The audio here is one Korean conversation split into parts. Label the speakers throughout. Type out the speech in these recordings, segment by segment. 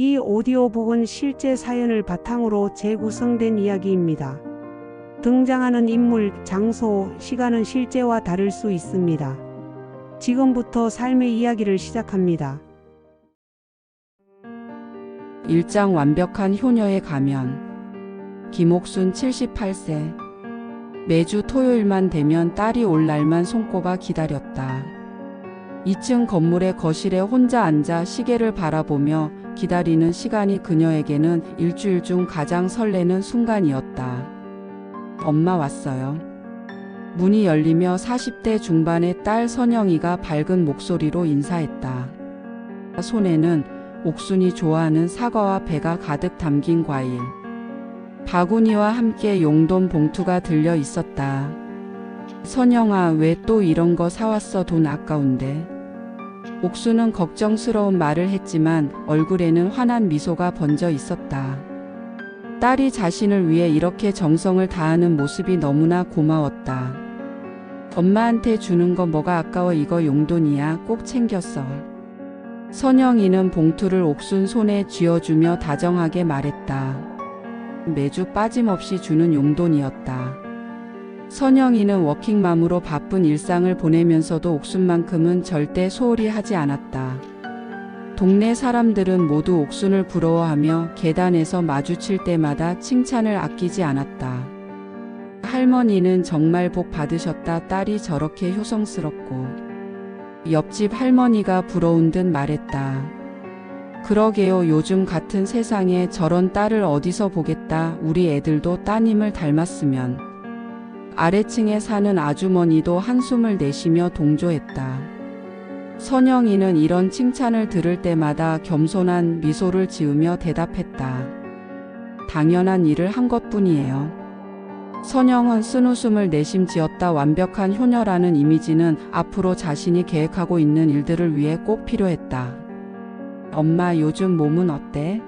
Speaker 1: 이 오디오북은 실제 사연을 바탕으로 재구성된 이야기입니다. 등장하는 인물, 장소, 시간은 실제와 다를 수 있습니다. 지금부터 삶의 이야기를 시작합니다.
Speaker 2: 일장 완벽한 효녀의 가면. 김옥순 78세. 매주 토요일만 되면 딸이 올 날만 손꼽아 기다렸다. 2층 건물의 거실에 혼자 앉아 시계를 바라보며 기다리는 시간이 그녀에게는 일주일 중 가장 설레는 순간이었다. 엄마 왔어요. 문이 열리며 40대 중반의 딸 선영이가 밝은 목소리로 인사했다. 손에는 옥순이 좋아하는 사과와 배가 가득 담긴 과일, 바구니와 함께 용돈 봉투가 들려 있었다. 선영아, 왜 또 이런 거 사왔어? 돈 아까운데. 옥순은 걱정스러운 말을 했지만 얼굴에는 환한 미소가 번져 있었다. 딸이 자신을 위해 이렇게 정성을 다하는 모습이 너무나 고마웠다. 엄마한테 주는 거 뭐가 아까워. 이거 용돈이야. 꼭 챙겼어. 선영이는 봉투를 옥순 손에 쥐어주며 다정하게 말했다. 매주 빠짐없이 주는 용돈이었다. 선영이는 워킹맘으로 바쁜 일상을 보내면서도 옥순만큼은 절대 소홀히 하지 않았다. 동네 사람들은 모두 옥순을 부러워하며 계단에서 마주칠 때마다 칭찬을 아끼지 않았다. 할머니는 정말 복 받으셨다. 딸이 저렇게 효성스럽고. 옆집 할머니가 부러운 듯 말했다. 그러게요. 요즘 같은 세상에 저런 딸을 어디서 보겠다. 우리 애들도 따님을 닮았으면. 아래층에 사는 아주머니도 한숨을 내쉬며 동조했다. 선영이는 이런 칭찬을 들을 때마다 겸손한 미소를 지으며 대답했다. 당연한 일을 한 것뿐이에요. 선영은 쓴웃음을 내심지었다. 완벽한 효녀라는 이미지는 앞으로 자신이 계획하고 있는 일들을 위해 꼭 필요했다. 엄마, 요즘 몸은 어때?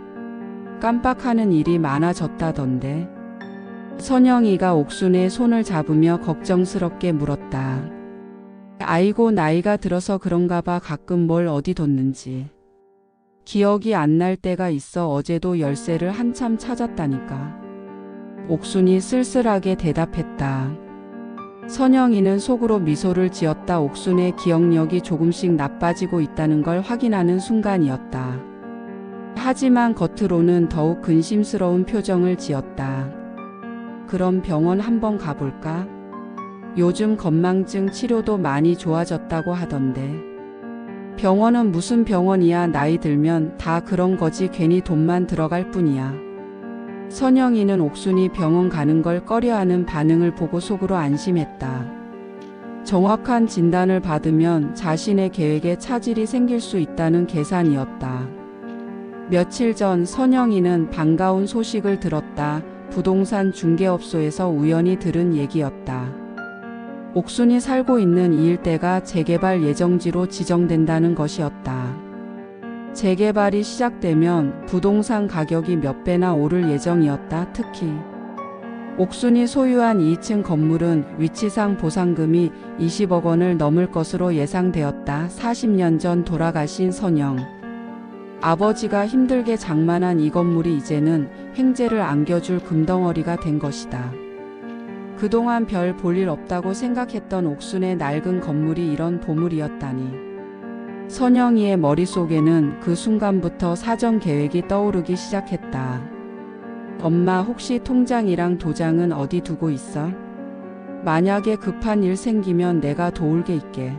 Speaker 2: 깜빡하는 일이 많아졌다던데. 선영이가 옥순의 손을 잡으며 걱정스럽게 물었다. 아이고, 나이가 들어서 그런가 봐. 가끔 뭘 어디 뒀는지 기억이 안 날 때가 있어. 어제도 열쇠를 한참 찾았다니까. 옥순이 쓸쓸하게 대답했다. 선영이는 속으로 미소를 지었다. 옥순의 기억력이 조금씩 나빠지고 있다는 걸 확인하는 순간이었다. 하지만 겉으로는 더욱 근심스러운 표정을 지었다. 그럼 병원 한번 가볼까? 요즘 건망증 치료도 많이 좋아졌다고 하던데. 병원은 무슨 병원이야. 나이 들면 다 그런 거지. 괜히 돈만 들어갈 뿐이야. 선영이는 옥순이 병원 가는 걸 꺼려하는 반응을 보고 속으로 안심했다. 정확한 진단을 받으면 자신의 계획에 차질이 생길 수 있다는 계산이었다. 며칠 전 선영이는 반가운 소식을 들었다. 부동산 중개업소에서 우연히 들은 얘기였다. 옥순이 살고 있는 이 일대가 재개발 예정지로 지정된다는 것이었다. 재개발이 시작되면 부동산 가격이 몇 배나 오를 예정이었다. 특히 옥순이 소유한 2층 건물은 위치상 보상금이 20억 원을 넘을 것으로 예상되었다. 40년 전 돌아가신 선영 아버지가 힘들게 장만한 이 건물이 이제는 횡재를 안겨줄 금덩어리가 된 것이다. 그동안 별 볼일 없다고 생각했던 옥순의 낡은 건물이 이런 보물이었다니. 선영이의 머릿속에는 그 순간부터 사정 계획이 떠오르기 시작했다. 엄마, 혹시 통장이랑 도장은 어디 두고 있어? 만약에 급한 일 생기면 내가 도울 게 있게.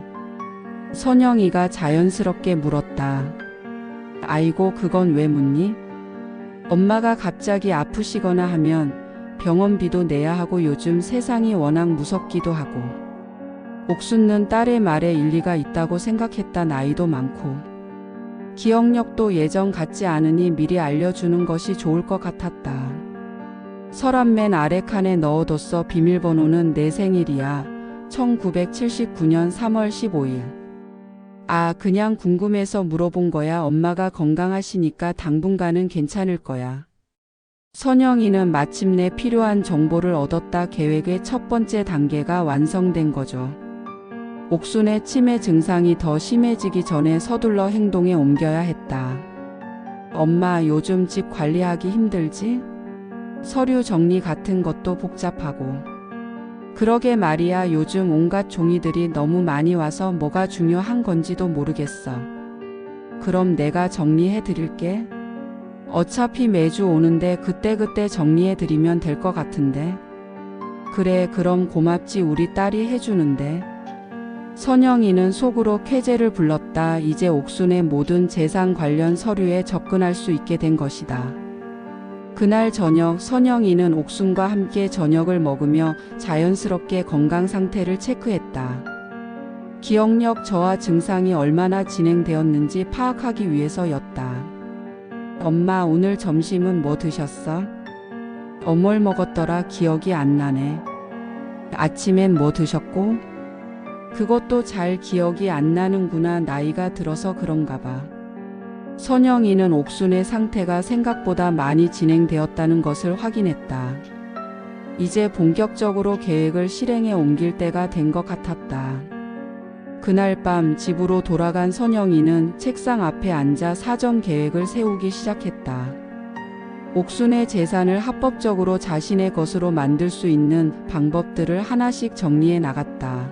Speaker 2: 선영이가 자연스럽게 물었다. 아이고, 그건 왜 묻니? 엄마가 갑자기 아프시거나 하면 병원비도 내야 하고 요즘 세상이 워낙 무섭기도 하고. 옥순은 딸의 말에 일리가 있다고 생각했다. 나이도 많고 기억력도 예전 같지 않으니 미리 알려주는 것이 좋을 것 같았다. 서랍 맨 아래 칸에 넣어뒀어. 비밀번호는 내 생일이야. 1979년 3월 15일. 아, 그냥 궁금해서 물어본 거야. 엄마가 건강하시니까 당분간은 괜찮을 거야. 선영이는 마침내 필요한 정보를 얻었다. 계획의 첫 번째 단계가 완성된 거죠. 옥순의 치매 증상이 더 심해지기 전에 서둘러 행동에 옮겨야 했다. 엄마, 요즘 집 관리하기 힘들지? 서류 정리 같은 것도 복잡하고. 그러게 말이야. 요즘 온갖 종이들이 너무 많이 와서 뭐가 중요한 건지도 모르겠어. 그럼 내가 정리해 드릴게. 어차피 매주 오는데 그때그때 정리해 드리면 될 것 같은데. 그래, 그럼 고맙지. 우리 딸이 해주는데. 선영이는 속으로 쾌재를 불렀다. 이제 옥순의 모든 재산 관련 서류에 접근할 수 있게 된 것이다. 그날 저녁, 선영이는 옥순과 함께 저녁을 먹으며 자연스럽게 건강 상태를 체크했다. 기억력 저하 증상이 얼마나 진행되었는지 파악하기 위해서였다. 엄마, 오늘 점심은 뭐 드셨어? 뭘 먹었더라? 기억이 안 나네. 아침엔 뭐 드셨고? 그것도 잘 기억이 안 나는구나. 나이가 들어서 그런가 봐. 선영이는 옥순의 상태가 생각보다 많이 진행되었다는 것을 확인했다. 이제 본격적으로 계획을 실행에 옮길 때가 된 것 같았다. 그날 밤 집으로 돌아간 선영이는 책상 앞에 앉아 사전 계획을 세우기 시작했다. 옥순의 재산을 합법적으로 자신의 것으로 만들 수 있는 방법들을 하나씩 정리해 나갔다.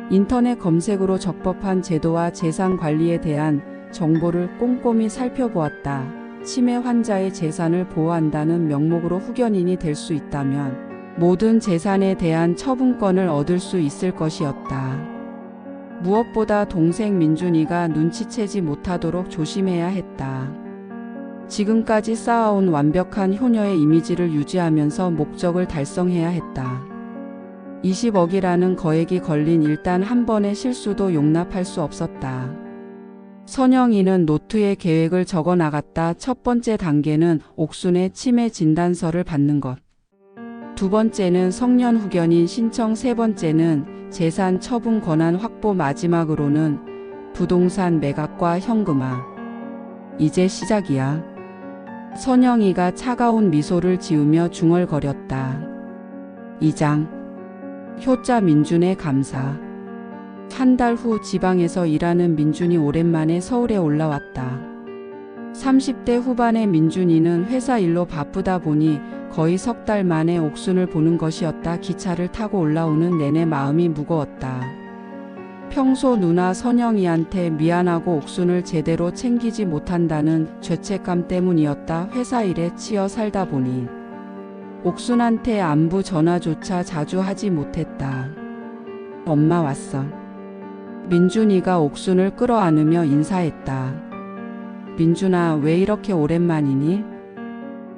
Speaker 2: 인터넷 검색으로 적법한 제도와 재산 관리에 대한 정보를 꼼꼼히 살펴보았다. 치매 환자의 재산을 보호한다는 명목으로 후견인이 될 수 있다면 모든 재산에 대한 처분권을 얻을 수 있을 것이었다. 무엇보다 동생 민준이가 눈치채지 못하도록 조심해야 했다. 지금까지 쌓아온 완벽한 효녀의 이미지를 유지하면서 목적을 달성해야 했다. 20억이라는 거액이 걸린 일단 한 번의 실수도 용납할 수 없었다. 선영이는 노트에 계획을 적어 나갔다. 첫 번째 단계는 옥순의 치매 진단서를 받는 것. 두 번째는 성년 후견인 신청. 세 번째는 재산 처분 권한 확보. 마지막으로는 부동산 매각과 현금화. 이제 시작이야. 선영이가 차가운 미소를 지으며 중얼거렸다. 2장. 효자 민준의 감사. 한 달 후 지방에서 일하는 민준이 오랜만에 서울에 올라왔다. 30대 후반의 민준이는 회사 일로 바쁘다 보니 거의 석 달 만에 옥순을 보는 것이었다. 기차를 타고 올라오는 내내 마음이 무거웠다. 평소 누나 선영이한테 미안하고 옥순을 제대로 챙기지 못한다는 죄책감 때문이었다. 회사 일에 치여 살다 보니 옥순한테 안부 전화조차 자주 하지 못했다. 엄마 왔어. 민준이가 옥순을 끌어안으며 인사했다. 민준아, 왜 이렇게 오랜만이니?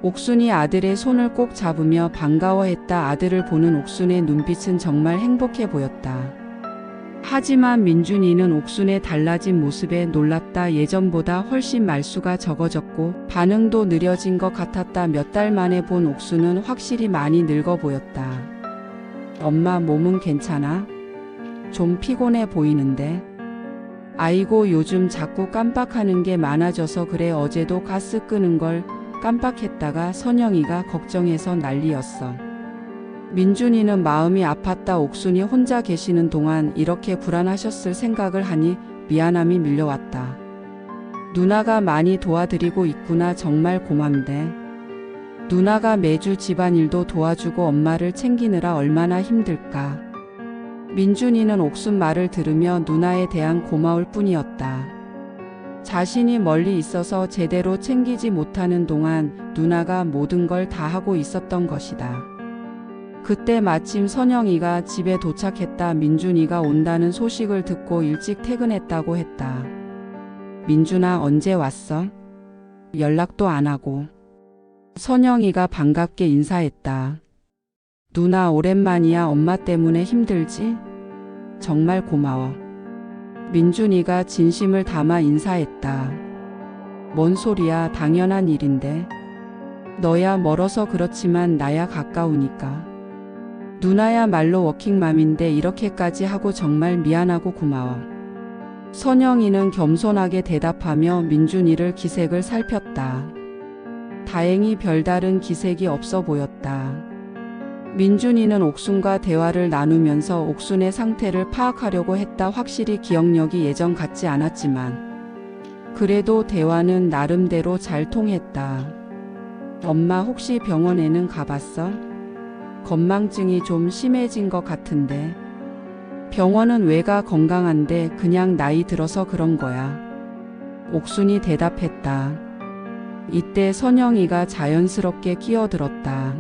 Speaker 2: 옥순이 아들의 손을 꼭 잡으며 반가워했다. 아들을 보는 옥순의 눈빛은 정말 행복해 보였다. 하지만 민준이는 옥순의 달라진 모습에 놀랐다. 예전보다 훨씬 말수가 적어졌고 반응도 느려진 것 같았다. 몇 달 만에 본 옥순은 확실히 많이 늙어 보였다. 엄마, 몸은 괜찮아? 좀 피곤해 보이는데. 아이고, 요즘 자꾸 깜빡하는 게 많아져서 그래. 어제도 가스 끄는 걸 깜빡했다가 선영이가 걱정해서 난리였어. 민준이는 마음이 아팠다. 옥순이 혼자 계시는 동안 이렇게 불안하셨을 생각을 하니 미안함이 밀려왔다. 누나가 많이 도와드리고 있구나. 정말 고맙네. 누나가 매주 집안일도 도와주고 엄마를 챙기느라 얼마나 힘들까. 민준이는 옥순 말을 들으며 누나에 대한 고마울 뿐이었다. 자신이 멀리 있어서 제대로 챙기지 못하는 동안 누나가 모든 걸 다 하고 있었던 것이다. 그때 마침 선영이가 집에 도착했다. 민준이가 온다는 소식을 듣고 일찍 퇴근했다고 했다. 민준아, 언제 왔어? 연락도 안 하고. 선영이가 반갑게 인사했다. 누나, 오랜만이야. 엄마 때문에 힘들지? 정말 고마워. 민준이가 진심을 담아 인사했다. 뭔 소리야, 당연한 일인데. 너야 멀어서 그렇지만 나야 가까우니까. 누나야말로 워킹맘인데 이렇게까지 하고 정말 미안하고 고마워. 선영이는 겸손하게 대답하며 민준이를 기색을 살폈다. 다행히 별다른 기색이 없어 보였다. 민준이는 옥순과 대화를 나누면서 옥순의 상태를 파악하려고 했다. 확실히 기억력이 예전 같지 않았지만 그래도 대화는 나름대로 잘 통했다. 엄마 혹시 병원에는 가봤어? 건망증이 좀 심해진 것 같은데. 병원은 왜 가? 건강한데 그냥 나이 들어서 그런 거야. 옥순이 대답했다. 이때 선영이가 자연스럽게 끼어들었다.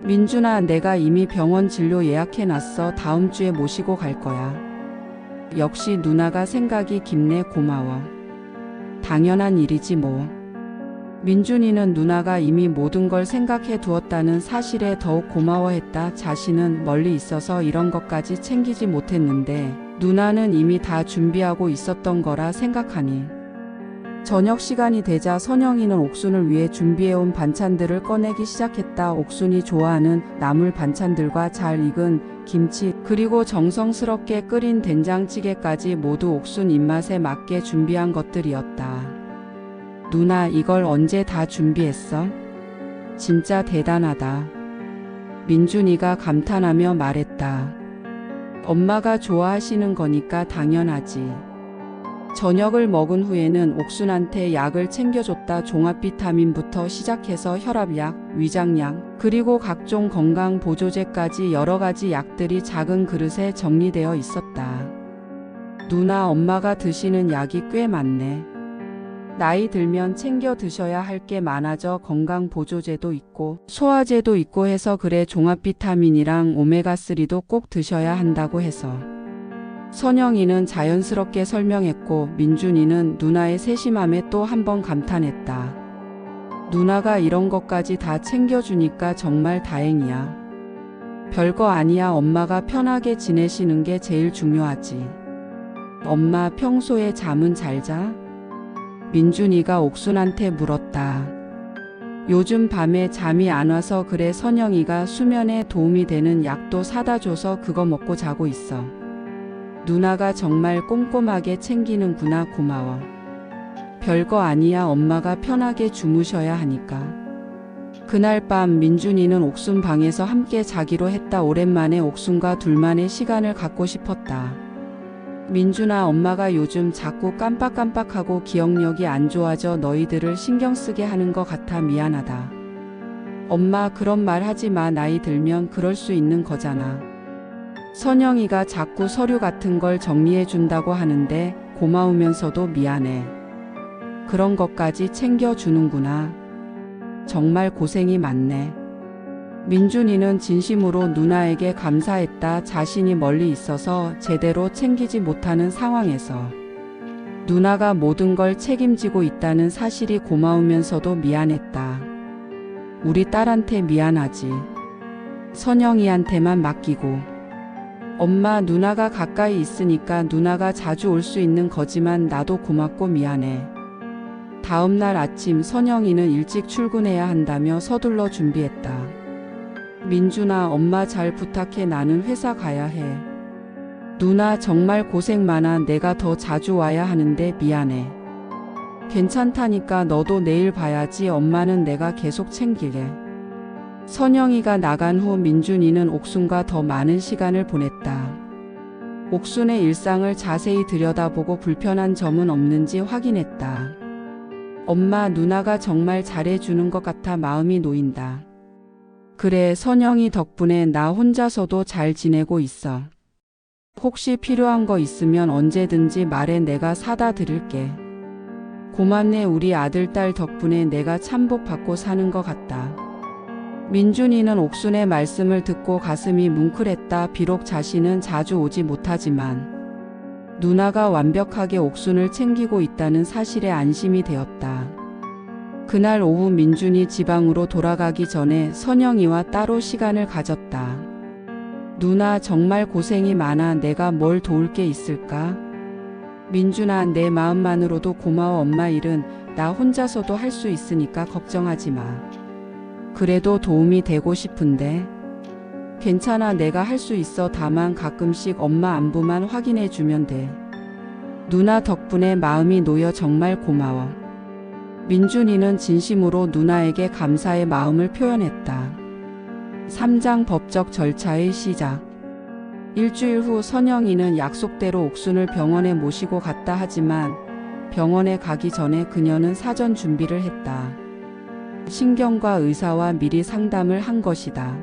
Speaker 2: 민준아, 내가 이미 병원 진료 예약해놨어. 다음 주에 모시고 갈 거야. 역시 누나가 생각이 깊네. 고마워. 당연한 일이지 뭐. 민준이는 누나가 이미 모든 걸 생각해 두었다는 사실에 더욱 고마워했다. 자신은 멀리 있어서 이런 것까지 챙기지 못했는데 누나는 이미 다 준비하고 있었던 거라 생각하니. 저녁 시간이 되자 선영이는 옥순을 위해 준비해온 반찬들을 꺼내기 시작했다. 옥순이 좋아하는 나물 반찬들과 잘 익은 김치, 그리고 정성스럽게 끓인 된장찌개까지 모두 옥순 입맛에 맞게 준비한 것들이었다. 누나, 이걸 언제 다 준비했어? 진짜 대단하다. 민준이가 감탄하며 말했다. 엄마가 좋아하시는 거니까 당연하지. 저녁을 먹은 후에는 옥순한테 약을 챙겨줬다. 종합 비타민부터 시작해서 혈압약, 위장약, 그리고 각종 건강 보조제까지 여러 가지 약들이 작은 그릇에 정리되어 있었다. 누나, 엄마가 드시는 약이 꽤 많네. 나이 들면 챙겨 드셔야 할 게 많아져. 건강 보조제도 있고 소화제도 있고 해서. 그래, 종합 비타민이랑 오메가3도 꼭 드셔야 한다고 해서. 선영이는 자연스럽게 설명했고 민준이는 누나의 세심함에 또 한 번 감탄했다. 누나가 이런 것까지 다 챙겨주니까 정말 다행이야. 별거 아니야. 엄마가 편하게 지내시는 게 제일 중요하지. 엄마, 평소에 잠은 잘 자? 민준이가 옥순한테 물었다. 요즘 밤에 잠이 안 와서 그래. 선영이가 수면에 도움이 되는 약도 사다 줘서 그거 먹고 자고 있어. 누나가 정말 꼼꼼하게 챙기는구나. 고마워. 별거 아니야. 엄마가 편하게 주무셔야 하니까. 그날 밤 민준이는 옥순 방에서 함께 자기로 했다. 오랜만에 옥순과 둘만의 시간을 갖고 싶었다. 민준아, 엄마가 요즘 자꾸 깜빡깜빡하고 기억력이 안 좋아져 너희들을 신경 쓰게 하는 것 같아. 미안하다. 엄마, 그런 말 하지 마. 나이 들면 그럴 수 있는 거잖아. 선영이가 자꾸 서류 같은 걸 정리해 준다고 하는데 고마우면서도 미안해. 그런 것까지 챙겨주는구나. 정말 고생이 많네. 민준이는 진심으로 누나에게 감사했다. 자신이 멀리 있어서 제대로 챙기지 못하는 상황에서 누나가 모든 걸 책임지고 있다는 사실이 고마우면서도 미안했다. 우리 딸한테 미안하지. 선영이한테만 맡기고. 엄마, 누나가 가까이 있으니까 누나가 자주 올 수 있는 거지만 나도 고맙고 미안해. 다음 날 아침 선영이는 일찍 출근해야 한다며 서둘러 준비했다. 민준아, 엄마 잘 부탁해. 나는 회사 가야 해. 누나, 정말 고생 많아. 내가 더 자주 와야 하는데 미안해. 괜찮다니까. 너도 내일 봐야지. 엄마는 내가 계속 챙길게. 선영이가 나간 후 민준이는 옥순과 더 많은 시간을 보냈다. 옥순의 일상을 자세히 들여다보고 불편한 점은 없는지 확인했다. 엄마, 누나가 정말 잘해주는 것 같아 마음이 놓인다. 그래, 선영이 덕분에 나 혼자서도 잘 지내고 있어. 혹시 필요한 거 있으면 언제든지 말해. 내가 사다 드릴게. 고맙네. 우리 아들, 딸 덕분에 내가 참복 받고 사는 것 같다. 민준이는 옥순의 말씀을 듣고 가슴이 뭉클했다. 비록 자신은 자주 오지 못하지만 누나가 완벽하게 옥순을 챙기고 있다는 사실에 안심이 되었다. 그날 오후 민준이 지방으로 돌아가기 전에 선영이와 따로 시간을 가졌다. 누나, 정말 고생이 많아. 내가 뭘 도울 게 있을까? 민준아, 내 마음만으로도 고마워. 엄마 일은 나 혼자서도 할 수 있으니까 걱정하지 마. 그래도 도움이 되고 싶은데. 괜찮아. 내가 할 수 있어. 다만 가끔씩 엄마 안부만 확인해 주면 돼. 누나 덕분에 마음이 놓여 정말 고마워. 민준이는 진심으로 누나에게 감사의 마음을 표현했다. 3장 법적 절차의 시작. 일주일 후 선영이는 약속대로 옥순을 병원에 모시고 갔다. 하지만 병원에 가기 전에 그녀는 사전 준비를 했다. 신경과 의사와 미리 상담을 한 것이다.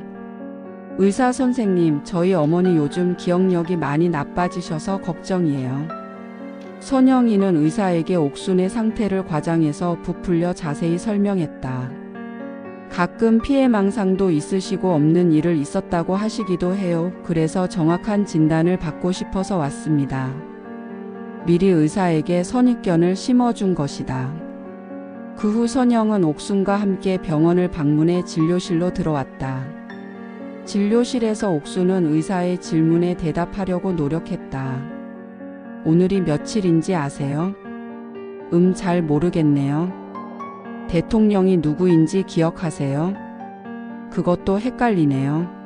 Speaker 2: 의사 선생님, 저희 어머니 요즘 기억력이 많이 나빠지셔서 걱정이에요. 선영이는 의사에게 옥순의 상태를 과장해서 부풀려 자세히 설명했다. 가끔 피해망상도 있으시고 없는 일을 있었다고 하시기도 해요. 그래서 정확한 진단을 받고 싶어서 왔습니다. 미리 의사에게 선입견을 심어준 것이다. 그 후 선영은 옥순과 함께 병원을 방문해 진료실로 들어왔다. 진료실에서 옥순은 의사의 질문에 대답하려고 노력했다. 오늘이 며칠인지 아세요? 잘 모르겠네요. 대통령이 누구인지 기억하세요? 그것도 헷갈리네요.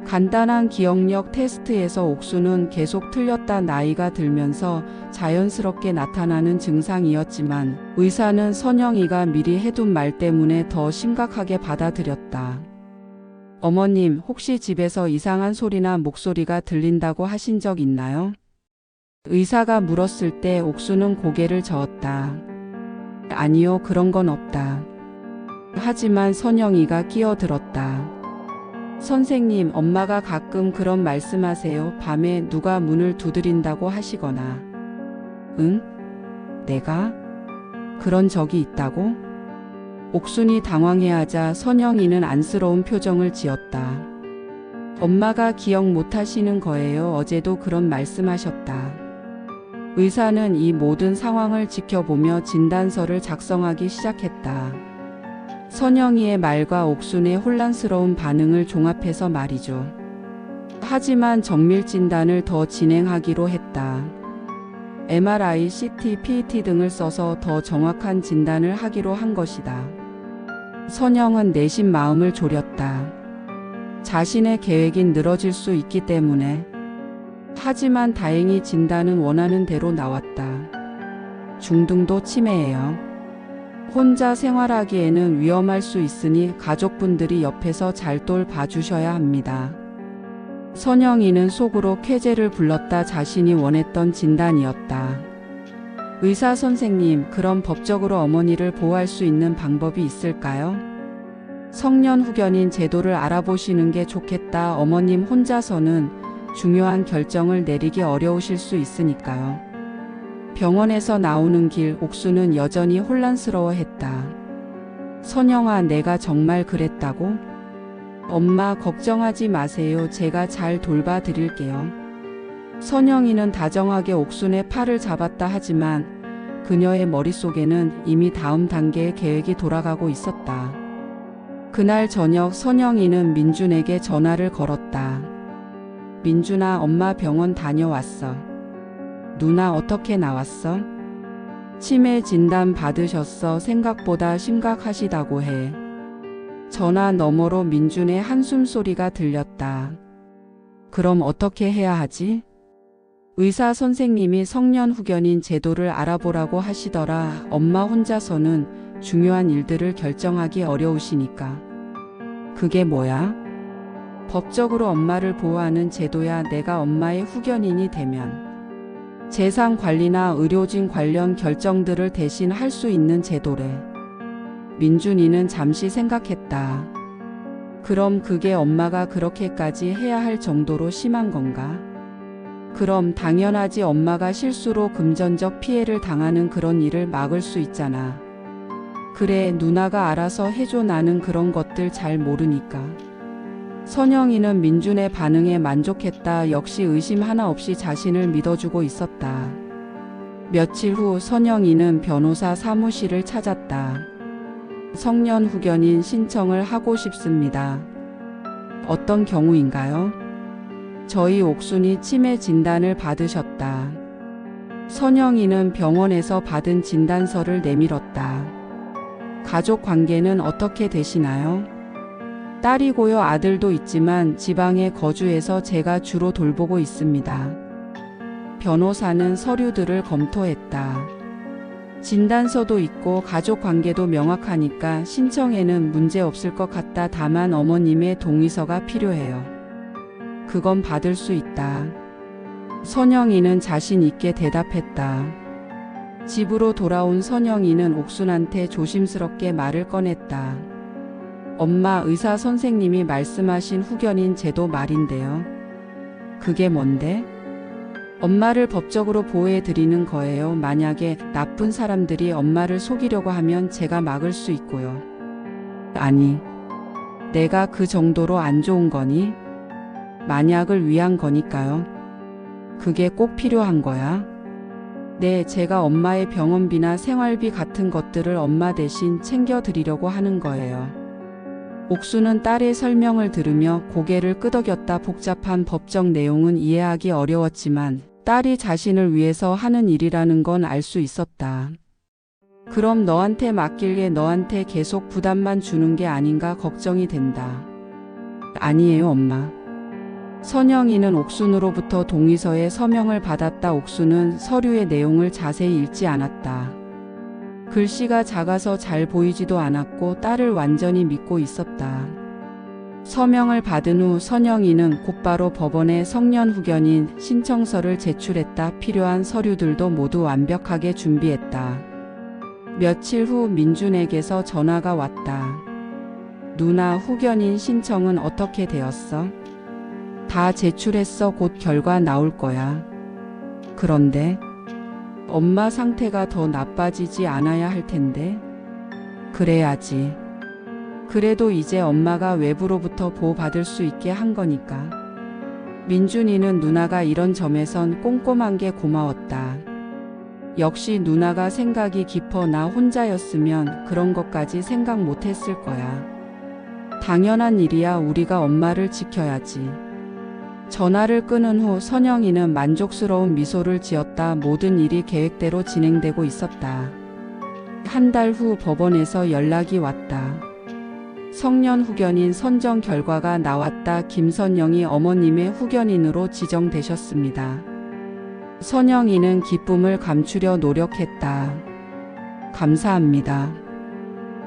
Speaker 2: 간단한 기억력 테스트에서 옥순은 계속 틀렸다. 나이가 들면서 자연스럽게 나타나는 증상이었지만 의사는 선영이가 미리 해둔 말 때문에 더 심각하게 받아들였다. 어머님, 혹시 집에서 이상한 소리나 목소리가 들린다고 하신 적 있나요? 의사가 물었을 때 옥순은 고개를 저었다. 아니요, 그런 건 없다. 하지만 선영이가 끼어들었다. 선생님, 엄마가 가끔 그런 말씀하세요. 밤에 누가 문을 두드린다고 하시거나. 응? 내가? 그런 적이 있다고? 옥순이 당황해하자 선영이는 안쓰러운 표정을 지었다. 엄마가 기억 못하시는 거예요. 어제도 그런 말씀하셨다. 의사는 이 모든 상황을 지켜보며 진단서를 작성하기 시작했다. 선영이의 말과 옥순의 혼란스러운 반응을 종합해서 말이죠. 하지만 정밀 진단을 더 진행하기로 했다. MRI, CT, PET 등을 써서 더 정확한 진단을 하기로 한 것이다. 선영은 내심 마음을 졸였다. 자신의 계획이 늘어질 수 있기 때문에. 하지만 다행히 진단은 원하는 대로 나왔다. 중등도 치매예요. 혼자 생활하기에는 위험할 수 있으니 가족분들이 옆에서 잘 돌봐주셔야 합니다. 선영이는 속으로 쾌재를 불렀다. 자신이 원했던 진단이었다. 의사 선생님, 그럼 법적으로 어머니를 보호할 수 있는 방법이 있을까요? 성년 후견인 제도를 알아보시는 게 좋겠다. 어머님 혼자서는 중요한 결정을 내리기 어려우실 수 있으니까요. 병원에서 나오는 길 옥수는 여전히 혼란스러워했다. 선영아, 내가 정말 그랬다고? 엄마, 걱정하지 마세요. 제가 잘 돌봐드릴게요. 선영이는 다정하게 옥순의 팔을 잡았다. 하지만 그녀의 머릿속에는 이미 다음 단계의 계획이 돌아가고 있었다. 그날 저녁 선영이는 민준에게 전화를 걸었다. 민준아, 엄마 병원 다녀왔어. 누나 어떻게 나왔어? 치매 진단 받으셨어. 생각보다 심각하시다고 해. 전화 너머로 민준의 한숨 소리가 들렸다. 그럼 어떻게 해야 하지? 의사 선생님이 성년 후견인 제도를 알아보라고 하시더라. 엄마 혼자서는 중요한 일들을 결정하기 어려우시니까. 그게 뭐야? 법적으로 엄마를 보호하는 제도야. 내가 엄마의 후견인이 되면 재산 관리나 의료진 관련 결정들을 대신 할 수 있는 제도래. 민준이는 잠시 생각했다. 그럼 그게 엄마가 그렇게까지 해야 할 정도로 심한 건가? 그럼 당연하지. 엄마가 실수로 금전적 피해를 당하는 그런 일을 막을 수 있잖아. 그래, 누나가 알아서 해줘. 나는 그런 것들 잘 모르니까. 선영이는 민준의 반응에 만족했다. 역시 의심 하나 없이 자신을 믿어주고 있었다. 며칠 후 선영이는 변호사 사무실을 찾았다. 성년 후견인 신청을 하고 싶습니다. 어떤 경우인가요? 저희 옥순이 치매 진단을 받으셨다. 선영이는 병원에서 받은 진단서를 내밀었다. 가족 관계는 어떻게 되시나요? 딸이고요. 아들도 있지만 지방에 거주해서 제가 주로 돌보고 있습니다. 변호사는 서류들을 검토했다. 진단서도 있고 가족 관계도 명확하니까 신청에는 문제 없을 것 같다. 다만 어머님의 동의서가 필요해요. 그건 받을 수 있다. 선영이는 자신 있게 대답했다. 집으로 돌아온 선영이는 옥순한테 조심스럽게 말을 꺼냈다. 엄마, 의사 선생님이 말씀하신 후견인 제도 말인데요. 그게 뭔데? 엄마를 법적으로 보호해 드리는 거예요. 만약에 나쁜 사람들이 엄마를 속이려고 하면 제가 막을 수 있고요. 아니, 내가 그 정도로 안 좋은 거니? 만약을 위한 거니까요. 그게 꼭 필요한 거야? 네, 제가 엄마의 병원비나 생활비 같은 것들을 엄마 대신 챙겨드리려고 하는 거예요. 옥수는 딸의 설명을 들으며 고개를 끄덕였다. 복잡한 법적 내용은 이해하기 어려웠지만 딸이 자신을 위해서 하는 일이라는 건 알 수 있었다. 그럼 너한테 맡길게 너한테 계속 부담만 주는 게 아닌가 걱정이 된다. 아니에요, 엄마. 선영이는 옥순으로부터 동의서에 서명을 받았다. 옥순은 서류의 내용을 자세히 읽지 않았다. 글씨가 작아서 잘 보이지도 않았고 딸을 완전히 믿고 있었다. 서명을 받은 후 선영이는 곧바로 법원에 성년 후견인 신청서를 제출했다. 필요한 서류들도 모두 완벽하게 준비했다. 며칠 후 민준에게서 전화가 왔다. 누나, 후견인 신청은 어떻게 되었어? 다 제출했어. 곧 결과 나올 거야. 그런데 엄마 상태가 더 나빠지지 않아야 할 텐데. 그래야지. 그래도 이제 엄마가 외부로부터 보호받을 수 있게 한 거니까. 민준이는 누나가 이런 점에선 꼼꼼한 게 고마웠다. 역시 누나가 생각이 깊어. 나 혼자였으면 그런 것까지 생각 못했을 거야. 당연한 일이야. 우리가 엄마를 지켜야지. 전화를 끊은 후 선영이는 만족스러운 미소를 지었다. 모든 일이 계획대로 진행되고 있었다. 한 달 후 법원에서 연락이 왔다. 성년 후견인 선정 결과가 나왔다. 김선영이 어머님의 후견인으로 지정되셨습니다. 선영이는 기쁨을 감추려 노력했다. 감사합니다.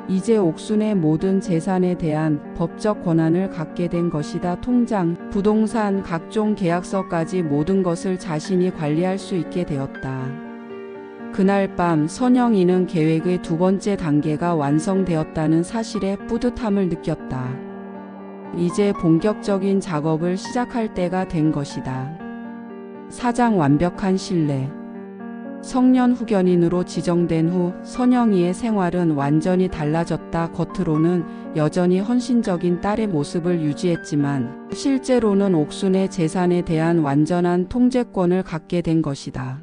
Speaker 2: 이제 옥순의 모든 재산에 대한 법적 권한을 갖게 된 것이다. 통장, 부동산, 각종 계약서까지 모든 것을 자신이 관리할 수 있게 되었다. 그날 밤 선영이는 계획의 두 번째 단계가 완성되었다는 사실에 뿌듯함을 느꼈다. 이제 본격적인 작업을 시작할 때가 된 것이다. 사장 완벽한 신뢰. 성년 후견인으로 지정된 후 선영이의 생활은 완전히 달라졌다. 겉으로는 여전히 헌신적인 딸의 모습을 유지했지만 실제로는 옥순의 재산에 대한 완전한 통제권을 갖게 된 것이다.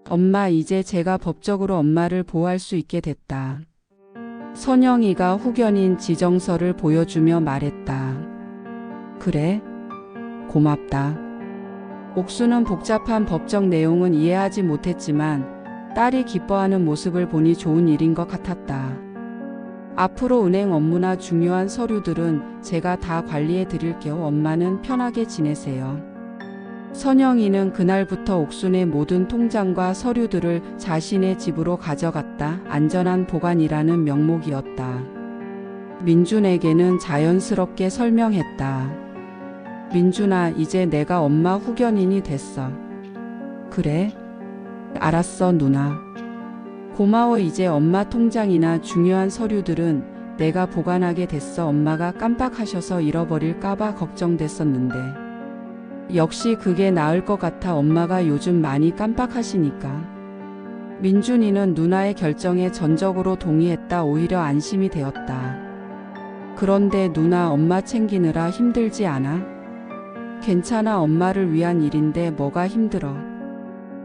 Speaker 2: 엄마, 이제 제가 법적으로 엄마를 보호할 수 있게 됐다. 선영이가 후견인 지정서를 보여주며 말했다. 그래? 고맙다. 옥수는 복잡한 법적 내용은 이해하지 못했지만 딸이 기뻐하는 모습을 보니 좋은 일인 것 같았다. 앞으로 은행 업무나 중요한 서류들은 제가 다 관리해 드릴게요. 엄마는 편하게 지내세요. 선영이는 그날부터 옥순의 모든 통장과 서류들을 자신의 집으로 가져갔다. 안전한 보관이라는 명목이었다. 민준에게는 자연스럽게 설명했다. 민준아, 이제 내가 엄마 후견인이 됐어. 그래? 알았어, 누나. 고마워. 이제 엄마 통장이나 중요한 서류들은 내가 보관하게 됐어. 엄마가 깜빡하셔서 잃어버릴까봐 걱정됐었는데. 역시 그게 나을 것 같아. 엄마가 요즘 많이 깜빡하시니까. 민준이는 누나의 결정에 전적으로 동의했다. 오히려 안심이 되었다. 그런데 누나, 엄마 챙기느라 힘들지 않아? 괜찮아. 엄마를 위한 일인데 뭐가 힘들어.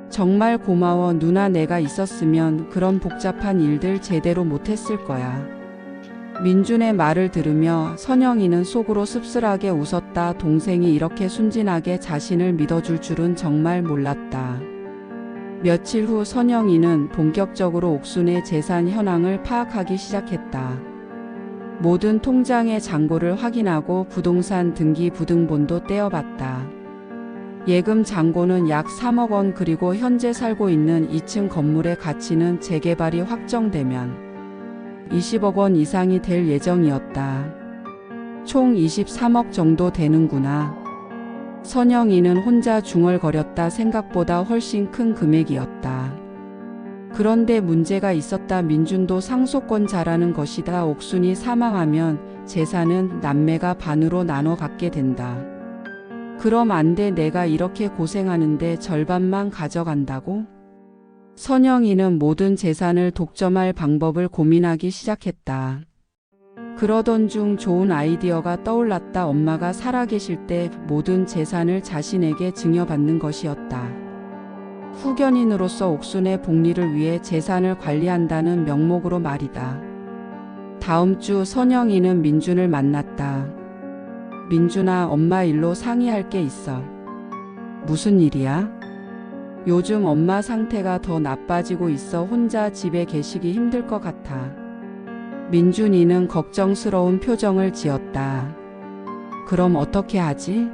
Speaker 2: 정말 고마워. 누나, 내가 있었으면 그런 복잡한 일들 제대로 못했을 거야. 민준의 말을 들으며 선영이는 속으로 씁쓸하게 웃었다. 동생이 이렇게 순진하게 자신을 믿어줄 줄은 정말 몰랐다. 며칠 후 선영이는 본격적으로 옥순의 재산 현황을 파악하기 시작했다. 모든 통장의 잔고를 확인하고 부동산 등기 부등본도 떼어봤다. 예금 잔고는 약 3억 원, 그리고 현재 살고 있는 2층 건물의 가치는 재개발이 확정되면 20억 원 이상이 될 예정이었다. 총 23억 정도 되는구나. 선영이는 혼자 중얼거렸다. 생각보다 훨씬 큰 금액이었다. 그런데 문제가 있었다. 민준도 상속권자라는 것이다. 옥순이 사망하면 재산은 남매가 반으로 나눠 갖게 된다. 그럼 안 돼. 내가 이렇게 고생하는데 절반만 가져간다고? 선영이는 모든 재산을 독점할 방법을 고민하기 시작했다. 그러던 중 좋은 아이디어가 떠올랐다. 엄마가 살아계실 때 모든 재산을 자신에게 증여받는 것이었다. 후견인으로서 옥순의 복리를 위해 재산을 관리한다는 명목으로 말이다. 다음 주 선영이는 민준을 만났다. 민준아, 엄마 일로 상의할 게 있어. 무슨 일이야? 요즘 엄마 상태가 더 나빠지고 있어. 혼자 집에 계시기 힘들 것 같아. 민준이는 걱정스러운 표정을 지었다. 그럼 어떻게 하지?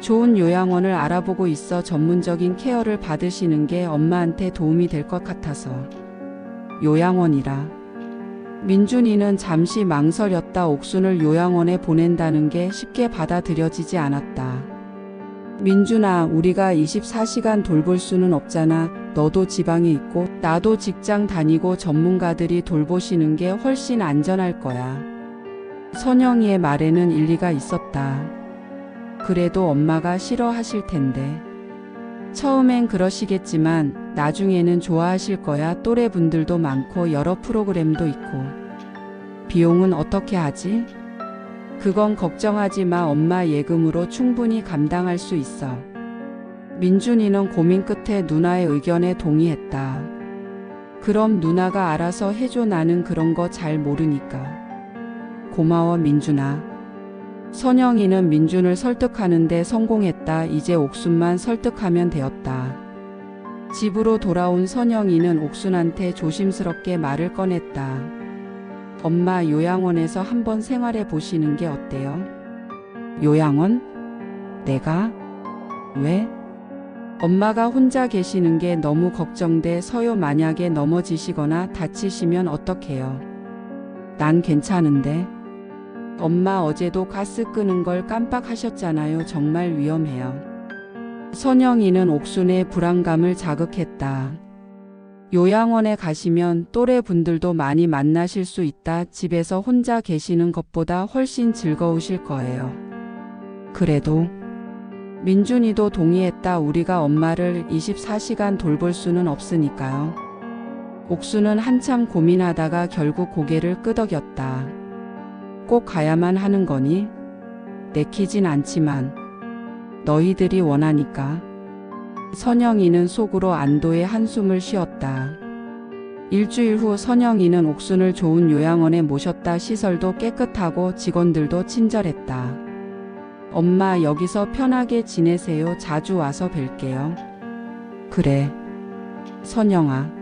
Speaker 2: 좋은 요양원을 알아보고 있어. 전문적인 케어를 받으시는 게 엄마한테 도움이 될 것 같아서. 요양원이라. 민준이는 잠시 망설였다. 옥순을 요양원에 보낸다는 게 쉽게 받아들여지지 않았다. 민준아, 우리가 24시간 돌볼 수는 없잖아. 너도 지방에 있고 나도 직장 다니고 전문가들이 돌보시는 게 훨씬 안전할 거야. 선영이의 말에는 일리가 있었다. 그래도 엄마가 싫어하실 텐데. 처음엔 그러시겠지만 나중에는 좋아하실 거야. 또래분들도 많고 여러 프로그램도 있고. 비용은 어떻게 하지? 그건 걱정하지 마. 엄마 예금으로 충분히 감당할 수 있어. 민준이는 고민 끝에 누나의 의견에 동의했다. 그럼 누나가 알아서 해줘. 나는 그런 거 잘 모르니까. 고마워, 민준아. 선영이는 민준을 설득하는데 성공했다. 이제 옥순만 설득하면 되었다. 집으로 돌아온 선영이는 옥순한테 조심스럽게 말을 꺼냈다. 엄마, 요양원에서 한번 생활해 보시는 게 어때요? 요양원? 내가? 왜? 엄마가 혼자 계시는 게 너무 걱정돼. 서요. 만약에 넘어지시거나 다치시면 어떡해요? 난 괜찮은데. 엄마 어제도 가스 끄는 걸 깜빡하셨잖아요. 정말 위험해요. 선영이는 옥순의 불안감을 자극했다. 요양원에 가시면 또래 분들도 많이 만나실 수 있다. 집에서 혼자 계시는 것보다 훨씬 즐거우실 거예요. 그래도 민준이도 동의했다. 우리가 엄마를 24시간 돌볼 수는 없으니까요. 옥순은 한참 고민하다가 결국 고개를 끄덕였다. 꼭 가야만 하는 거니? 내키진 않지만 너희들이 원하니까. 선영이는 속으로 안도의 한숨을 쉬었다. 일주일 후 선영이는 옥순을 좋은 요양원에 모셨다. 시설도 깨끗하고 직원들도 친절했다. 엄마, 여기서 편하게 지내세요. 자주 와서 뵐게요. 그래, 선영아.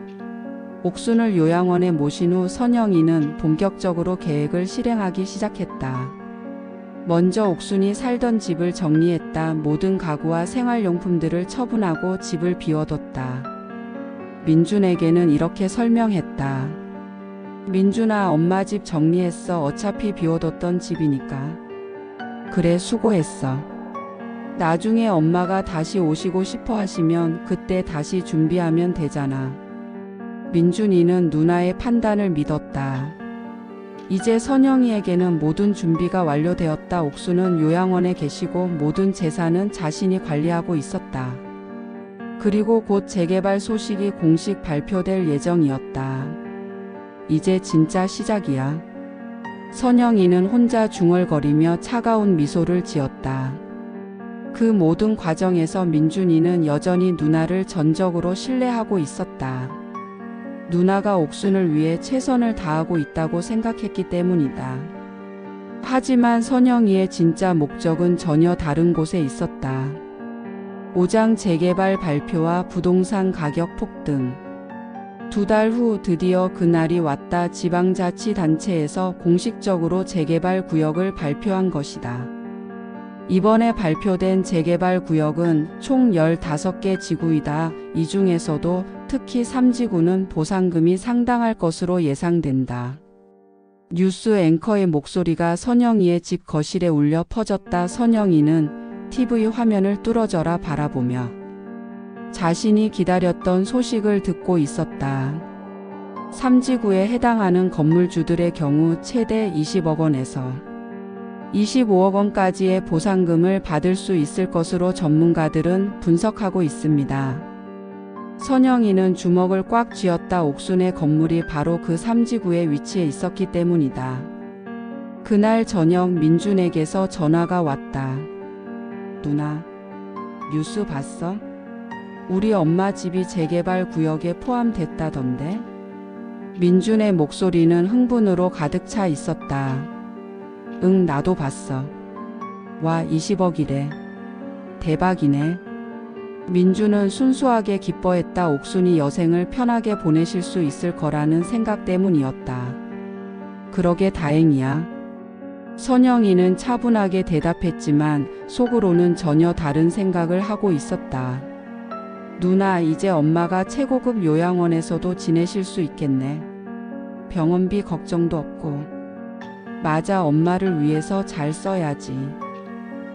Speaker 2: 옥순을 요양원에 모신 후 선영이는 본격적으로 계획을 실행하기 시작했다. 먼저 옥순이 살던 집을 정리했다. 모든 가구와 생활용품들을 처분하고 집을 비워뒀다. 민준에게는 이렇게 설명했다. 민준아, 엄마 집 정리했어. 어차피 비워뒀던 집이니까. 그래, 수고했어. 나중에 엄마가 다시 오시고 싶어 하시면 그때 다시 준비하면 되잖아. 민준이는 누나의 판단을 믿었다. 이제 선영이에게는 모든 준비가 완료되었다. 옥수는 요양원에 계시고 모든 재산은 자신이 관리하고 있었다. 그리고 곧 재개발 소식이 공식 발표될 예정이었다. 이제 진짜 시작이야. 선영이는 혼자 중얼거리며 차가운 미소를 지었다. 그 모든 과정에서 민준이는 여전히 누나를 전적으로 신뢰하고 있었다. 누나가 옥순을 위해 최선을 다하고 있다고 생각했기 때문이다. 하지만 선영이의 진짜 목적은 전혀 다른 곳에 있었다. 오장 재개발 발표와 부동산 가격 폭등. 2달 후 드디어 그날이 왔다. 지방자치단체에서 공식적으로 재개발 구역을 발표한 것이다. 이번에 발표된 재개발 구역은 총 15개 지구이다. 이 중에서도 특히 3지구는 보상금이 상당할 것으로 예상된다. 뉴스 앵커의 목소리가 선영이의 집 거실에 울려 퍼졌다. 선영이는 TV 화면을 뚫어져라 바라보며 자신이 기다렸던 소식을 듣고 있었다. 삼지구에 해당하는 건물주들의 경우 최대 20억 원에서 25억 원까지의 보상금을 받을 수 있을 것으로 전문가들은 분석하고 있습니다. 선영이는 주먹을 꽉 쥐었다. 옥순의 건물이 바로 그 삼지구에 위치해 있었기 때문이다. 그날 저녁 민준에게서 전화가 왔다. 누나, 뉴스 봤어? 우리 엄마 집이 재개발 구역에 포함됐다던데? 민준의 목소리는 흥분으로 가득 차 있었다. 응, 나도 봤어. 와, 20억이래. 대박이네. 민준은 순수하게 기뻐했다. 옥순이 여생을 편하게 보내실 수 있을 거라는 생각 때문이었다. 그러게 다행이야. 선영이는 차분하게 대답했지만 속으로는 전혀 다른 생각을 하고 있었다. 누나, 이제 엄마가 최고급 요양원에서도 지내실 수 있겠네. 병원비 걱정도 없고. 맞아, 엄마를 위해서 잘 써야지.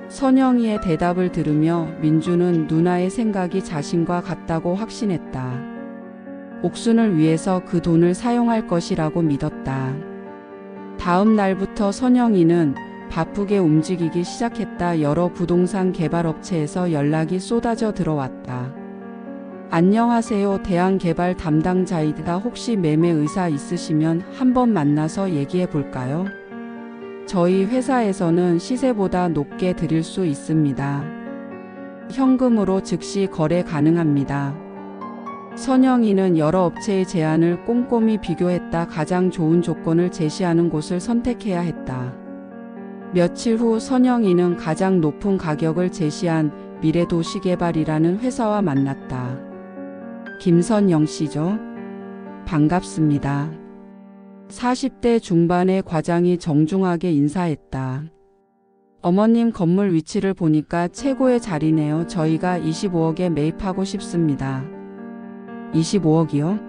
Speaker 2: 선영이의 대답을 들으며 민준은 누나의 생각이 자신과 같다고 확신했다. 옥순을 위해서 그 돈을 사용할 것이라고 믿었다. 다음 날부터 선영이는 바쁘게 움직이기 시작했다. 여러 부동산 개발업체에서 연락이 쏟아져 들어왔다. 안녕하세요. 대항개발 담당자이다. 혹시 매매 의사 있으시면 한번 만나서 얘기해 볼까요? 저희 회사에서는 시세보다 높게 드릴 수 있습니다. 현금으로 즉시 거래 가능합니다. 선영이는 여러 업체의 제안을 꼼꼼히 비교했다. 가장 좋은 조건을 제시하는 곳을 선택해야 했다. 며칠 후 선영이는 가장 높은 가격을 제시한 미래도시개발이라는 회사와 만났다. 김선영 씨죠? 반갑습니다. 40대 중반의 과장이 정중하게 인사했다. 어머님, 건물 위치를 보니까 최고의 자리네요. 저희가 25억에 매입하고 싶습니다. 25억이요?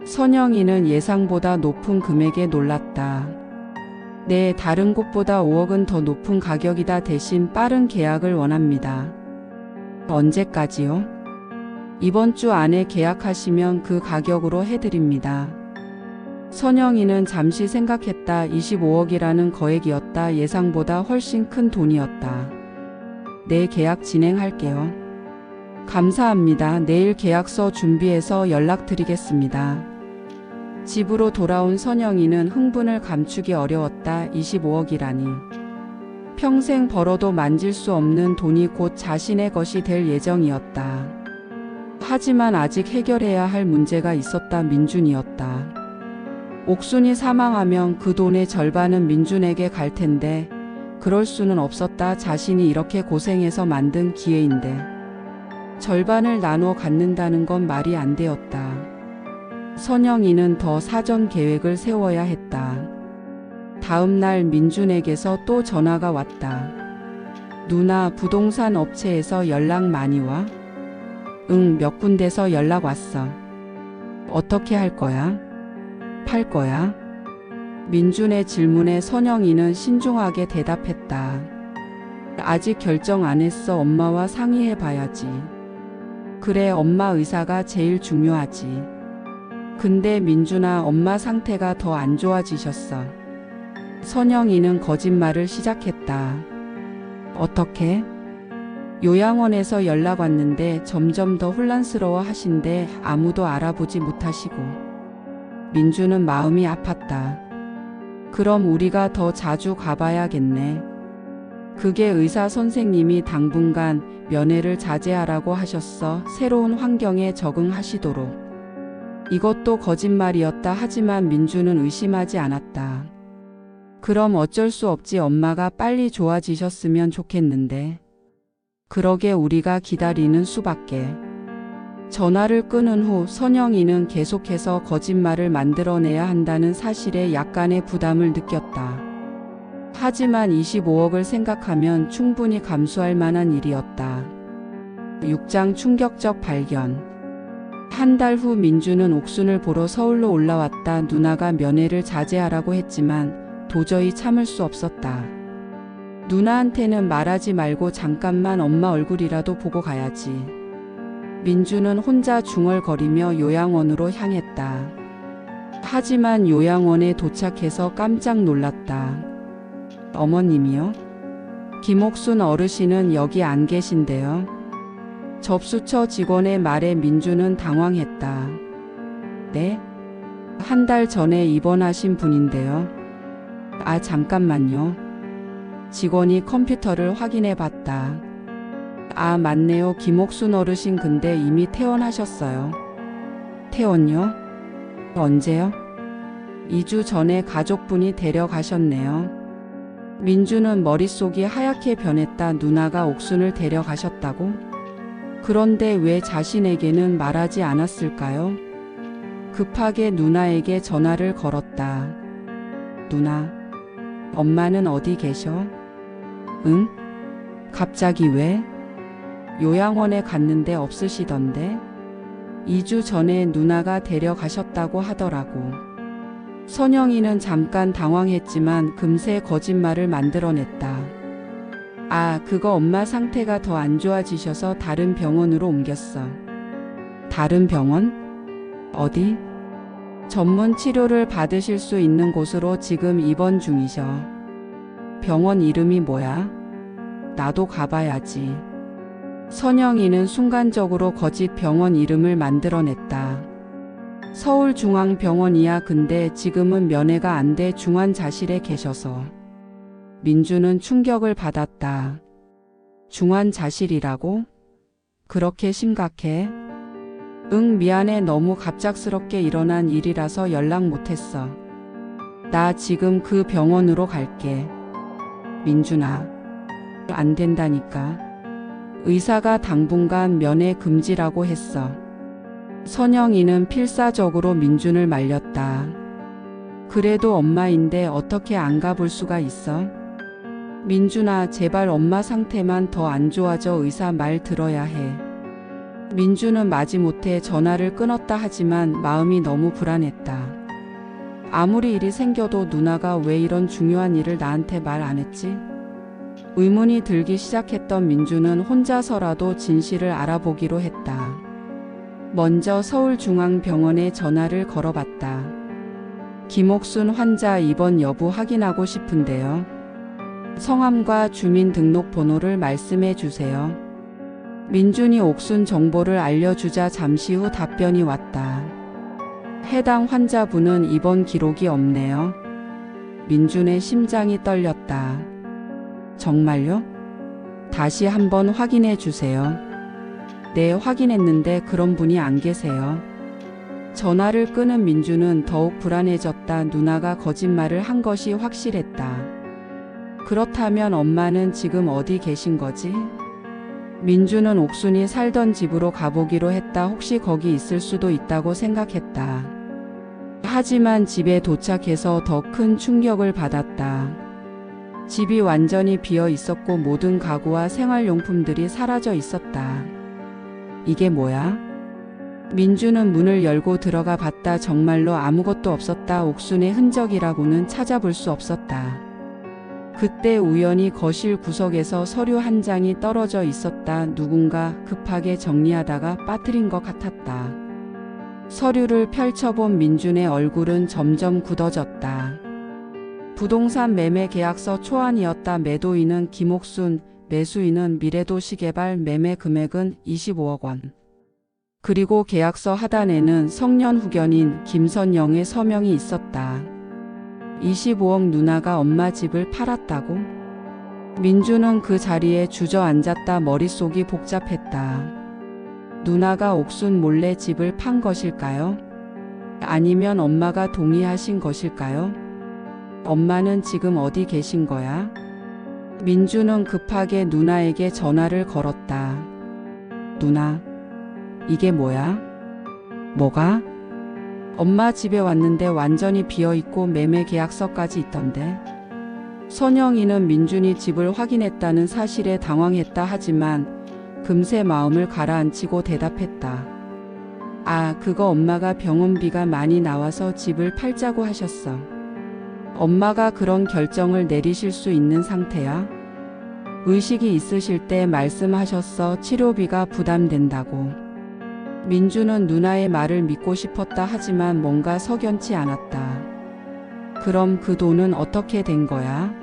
Speaker 2: 선영이는 예상보다 높은 금액에 놀랐다. 네, 다른 곳보다 5억은 더 높은 가격이다. 대신 빠른 계약을 원합니다. 언제까지요? 이번 주 안에 계약하시면 그 가격으로 해드립니다. 선영이는 잠시 생각했다. 25억이라는 거액이었다. 예상보다 훨씬 큰 돈이었다. 네, 계약 진행할게요. 감사합니다. 내일 계약서 준비해서 연락드리겠습니다. 집으로 돌아온 선영이는 흥분을 감추기 어려웠다. 25억이라니. 평생 벌어도 만질 수 없는 돈이 곧 자신의 것이 될 예정이었다. 하지만 아직 해결해야 할 문제가 있었다. 민준이었다. 옥순이 사망하면 그 돈의 절반은 민준에게 갈 텐데 그럴 수는 없었다. 자신이 이렇게 고생해서 만든 기회인데 절반을 나눠 갖는다는 건 말이 안 되었다. 선영이는 더 사전 계획을 세워야 했다. 다음 날 민준에게서 또 전화가 왔다. 누나, 부동산 업체에서 연락 많이 와? 응, 몇 군데서 연락 왔어. 어떻게 할 거야? 팔 거야? 민준의 질문에 선영이는 신중하게 대답했다. 아직 결정 안 했어. 엄마와 상의해 봐야지. 그래, 엄마 의사가 제일 중요하지. 근데 민준아, 엄마 상태가 더 안 좋아지셨어. 선영이는 거짓말을 시작했다. 어떻게? 요양원에서 연락 왔는데 점점 더 혼란스러워 하신데 아무도 알아보지 못하시고. 민준은 마음이 아팠다. 그럼 우리가 더 자주 가봐야겠네. 그게 의사 선생님이 당분간 면회를 자제하라고 하셨어. 새로운 환경에 적응하시도록. 이것도 거짓말이었다. 하지만 민준은 의심하지 않았다. 그럼 어쩔 수 없지. 엄마가 빨리 좋아지셨으면 좋겠는데. 그러게 우리가 기다리는 수밖에. 전화를 끊은 후 선영이는 계속해서 거짓말을 만들어내야 한다는 사실에 약간의 부담을 느꼈다. 하지만 25억을 생각하면 충분히 감수할 만한 일이었다. 6장 충격적 발견. 한 달 후 민준은 옥순을 보러 서울로 올라왔다. 누나가 면회를 자제하라고 했지만 도저히 참을 수 없었다. 누나한테는 말하지 말고 잠깐만 엄마 얼굴이라도 보고 가야지. 민주는 혼자 중얼거리며 요양원으로 향했다. 하지만 요양원에 도착해서 깜짝 놀랐다. 어머님이요? 김옥순 어르신은 여기 안 계신데요. 접수처 직원의 말에 민주는 당황했다. 네? 한 달 전에 입원하신 분인데요. 아, 잠깐만요. 직원이 컴퓨터를 확인해 봤다. 아, 맞네요. 김옥순 어르신 근데 이미 퇴원하셨어요. 퇴원요? 언제요? 2주 전에 가족분이 데려가셨네요. 민주는 머릿속이 하얗게 변했다. 누나가 옥순을 데려가셨다고? 그런데 왜 자신에게는 말하지 않았을까요? 급하게 누나에게 전화를 걸었다. 누나, 엄마는 어디 계셔? 응? 갑자기 왜? 요양원에 갔는데 없으시던데? 2주 전에 누나가 데려가셨다고 하더라고. 선영이는 잠깐 당황했지만 금세 거짓말을 만들어냈다. 아, 그거 엄마 상태가 더 안 좋아지셔서 다른 병원으로 옮겼어. 다른 병원? 어디? 전문 치료를 받으실 수 있는 곳으로 지금 입원 중이셔. 병원 이름이 뭐야? 나도 가봐야지. 선영이는 순간적으로 거짓 병원 이름을 만들어냈다. 서울중앙병원이야. 근데 지금은 면회가 안 돼 중환자실에 계셔서. 민주는 충격을 받았다. 중환자실이라고? 그렇게 심각해? 응, 미안해. 너무 갑작스럽게 일어난 일이라서 연락 못했어. 나 지금 그 병원으로 갈게. 민준아, 안 된다니까. 의사가 당분간 면회 금지라고 했어. 선영이는 필사적으로 민준을 말렸다. 그래도 엄마인데 어떻게 안 가볼 수가 있어? 민준아, 제발 엄마 상태만 더 안 좋아져. 의사 말 들어야 해. 민주는 마지못해 전화를 끊었다. 하지만 마음이 너무 불안했다. 아무리 일이 생겨도 누나가 왜 이런 중요한 일을 나한테 말 안 했지? 의문이 들기 시작했던 민주는 혼자서라도 진실을 알아보기로 했다. 먼저 서울중앙병원에 전화를 걸어봤다. 김옥순 환자 입원 여부 확인하고 싶은데요. 성함과 주민등록번호를 말씀해 주세요. 민준이 옥순 정보를 알려주자 잠시 후 답변이 왔다. 해당 환자분은 입원 기록이 없네요. 민준의 심장이 떨렸다. 정말요? 다시 한번 확인해 주세요. 네, 확인했는데 그런 분이 안 계세요. 전화를 끊은 민준은 더욱 불안해졌다. 누나가 거짓말을 한 것이 확실했다. 그렇다면 엄마는 지금 어디 계신 거지? 민주는 옥순이 살던 집으로 가보기로 했다. 혹시 거기 있을 수도 있다고 생각했다. 하지만 집에 도착해서 더 큰 충격을 받았다. 집이 완전히 비어 있었고 모든 가구와 생활용품들이 사라져 있었다. 이게 뭐야? 민주는 문을 열고 들어가 봤다. 정말로 아무것도 없었다. 옥순의 흔적이라고는 찾아볼 수 없었다. 그때 우연히 거실 구석에서 서류 한 장이 떨어져 있었다. 누군가 급하게 정리하다가 빠뜨린 것 같았다. 서류를 펼쳐본 민준의 얼굴은 점점 굳어졌다. 부동산 매매 계약서 초안이었다. 매도인은 김옥순, 매수인은 미래도시개발, 매매 금액은 25억 원. 그리고 계약서 하단에는 성년 후견인 김선영의 서명이 있었다. 25억. 누나가 엄마 집을 팔았다고? 민주는 그 자리에 주저앉았다. 머릿속이 복잡했다. 누나가 옥순 몰래 집을 판 것일까요? 아니면 엄마가 동의하신 것일까요? 엄마는 지금 어디 계신 거야? 민주는 급하게 누나에게 전화를 걸었다. 누나, 이게 뭐야? 뭐가? 엄마 집에 왔는데 완전히 비어있고 매매 계약서까지 있던데. 선영이는 민준이 집을 확인했다는 사실에 당황했다. 하지만 금세 마음을 가라앉히고 대답했다. 아, 그거 엄마가 병원비가 많이 나와서 집을 팔자고 하셨어. 엄마가 그런 결정을 내리실 수 있는 상태야? 의식이 있으실 때 말씀하셨어. 치료비가 부담된다고. 민주는 누나의 말을 믿고 싶었다 하지만 뭔가 석연치 않았다. 그럼 그 돈은 어떻게 된 거야?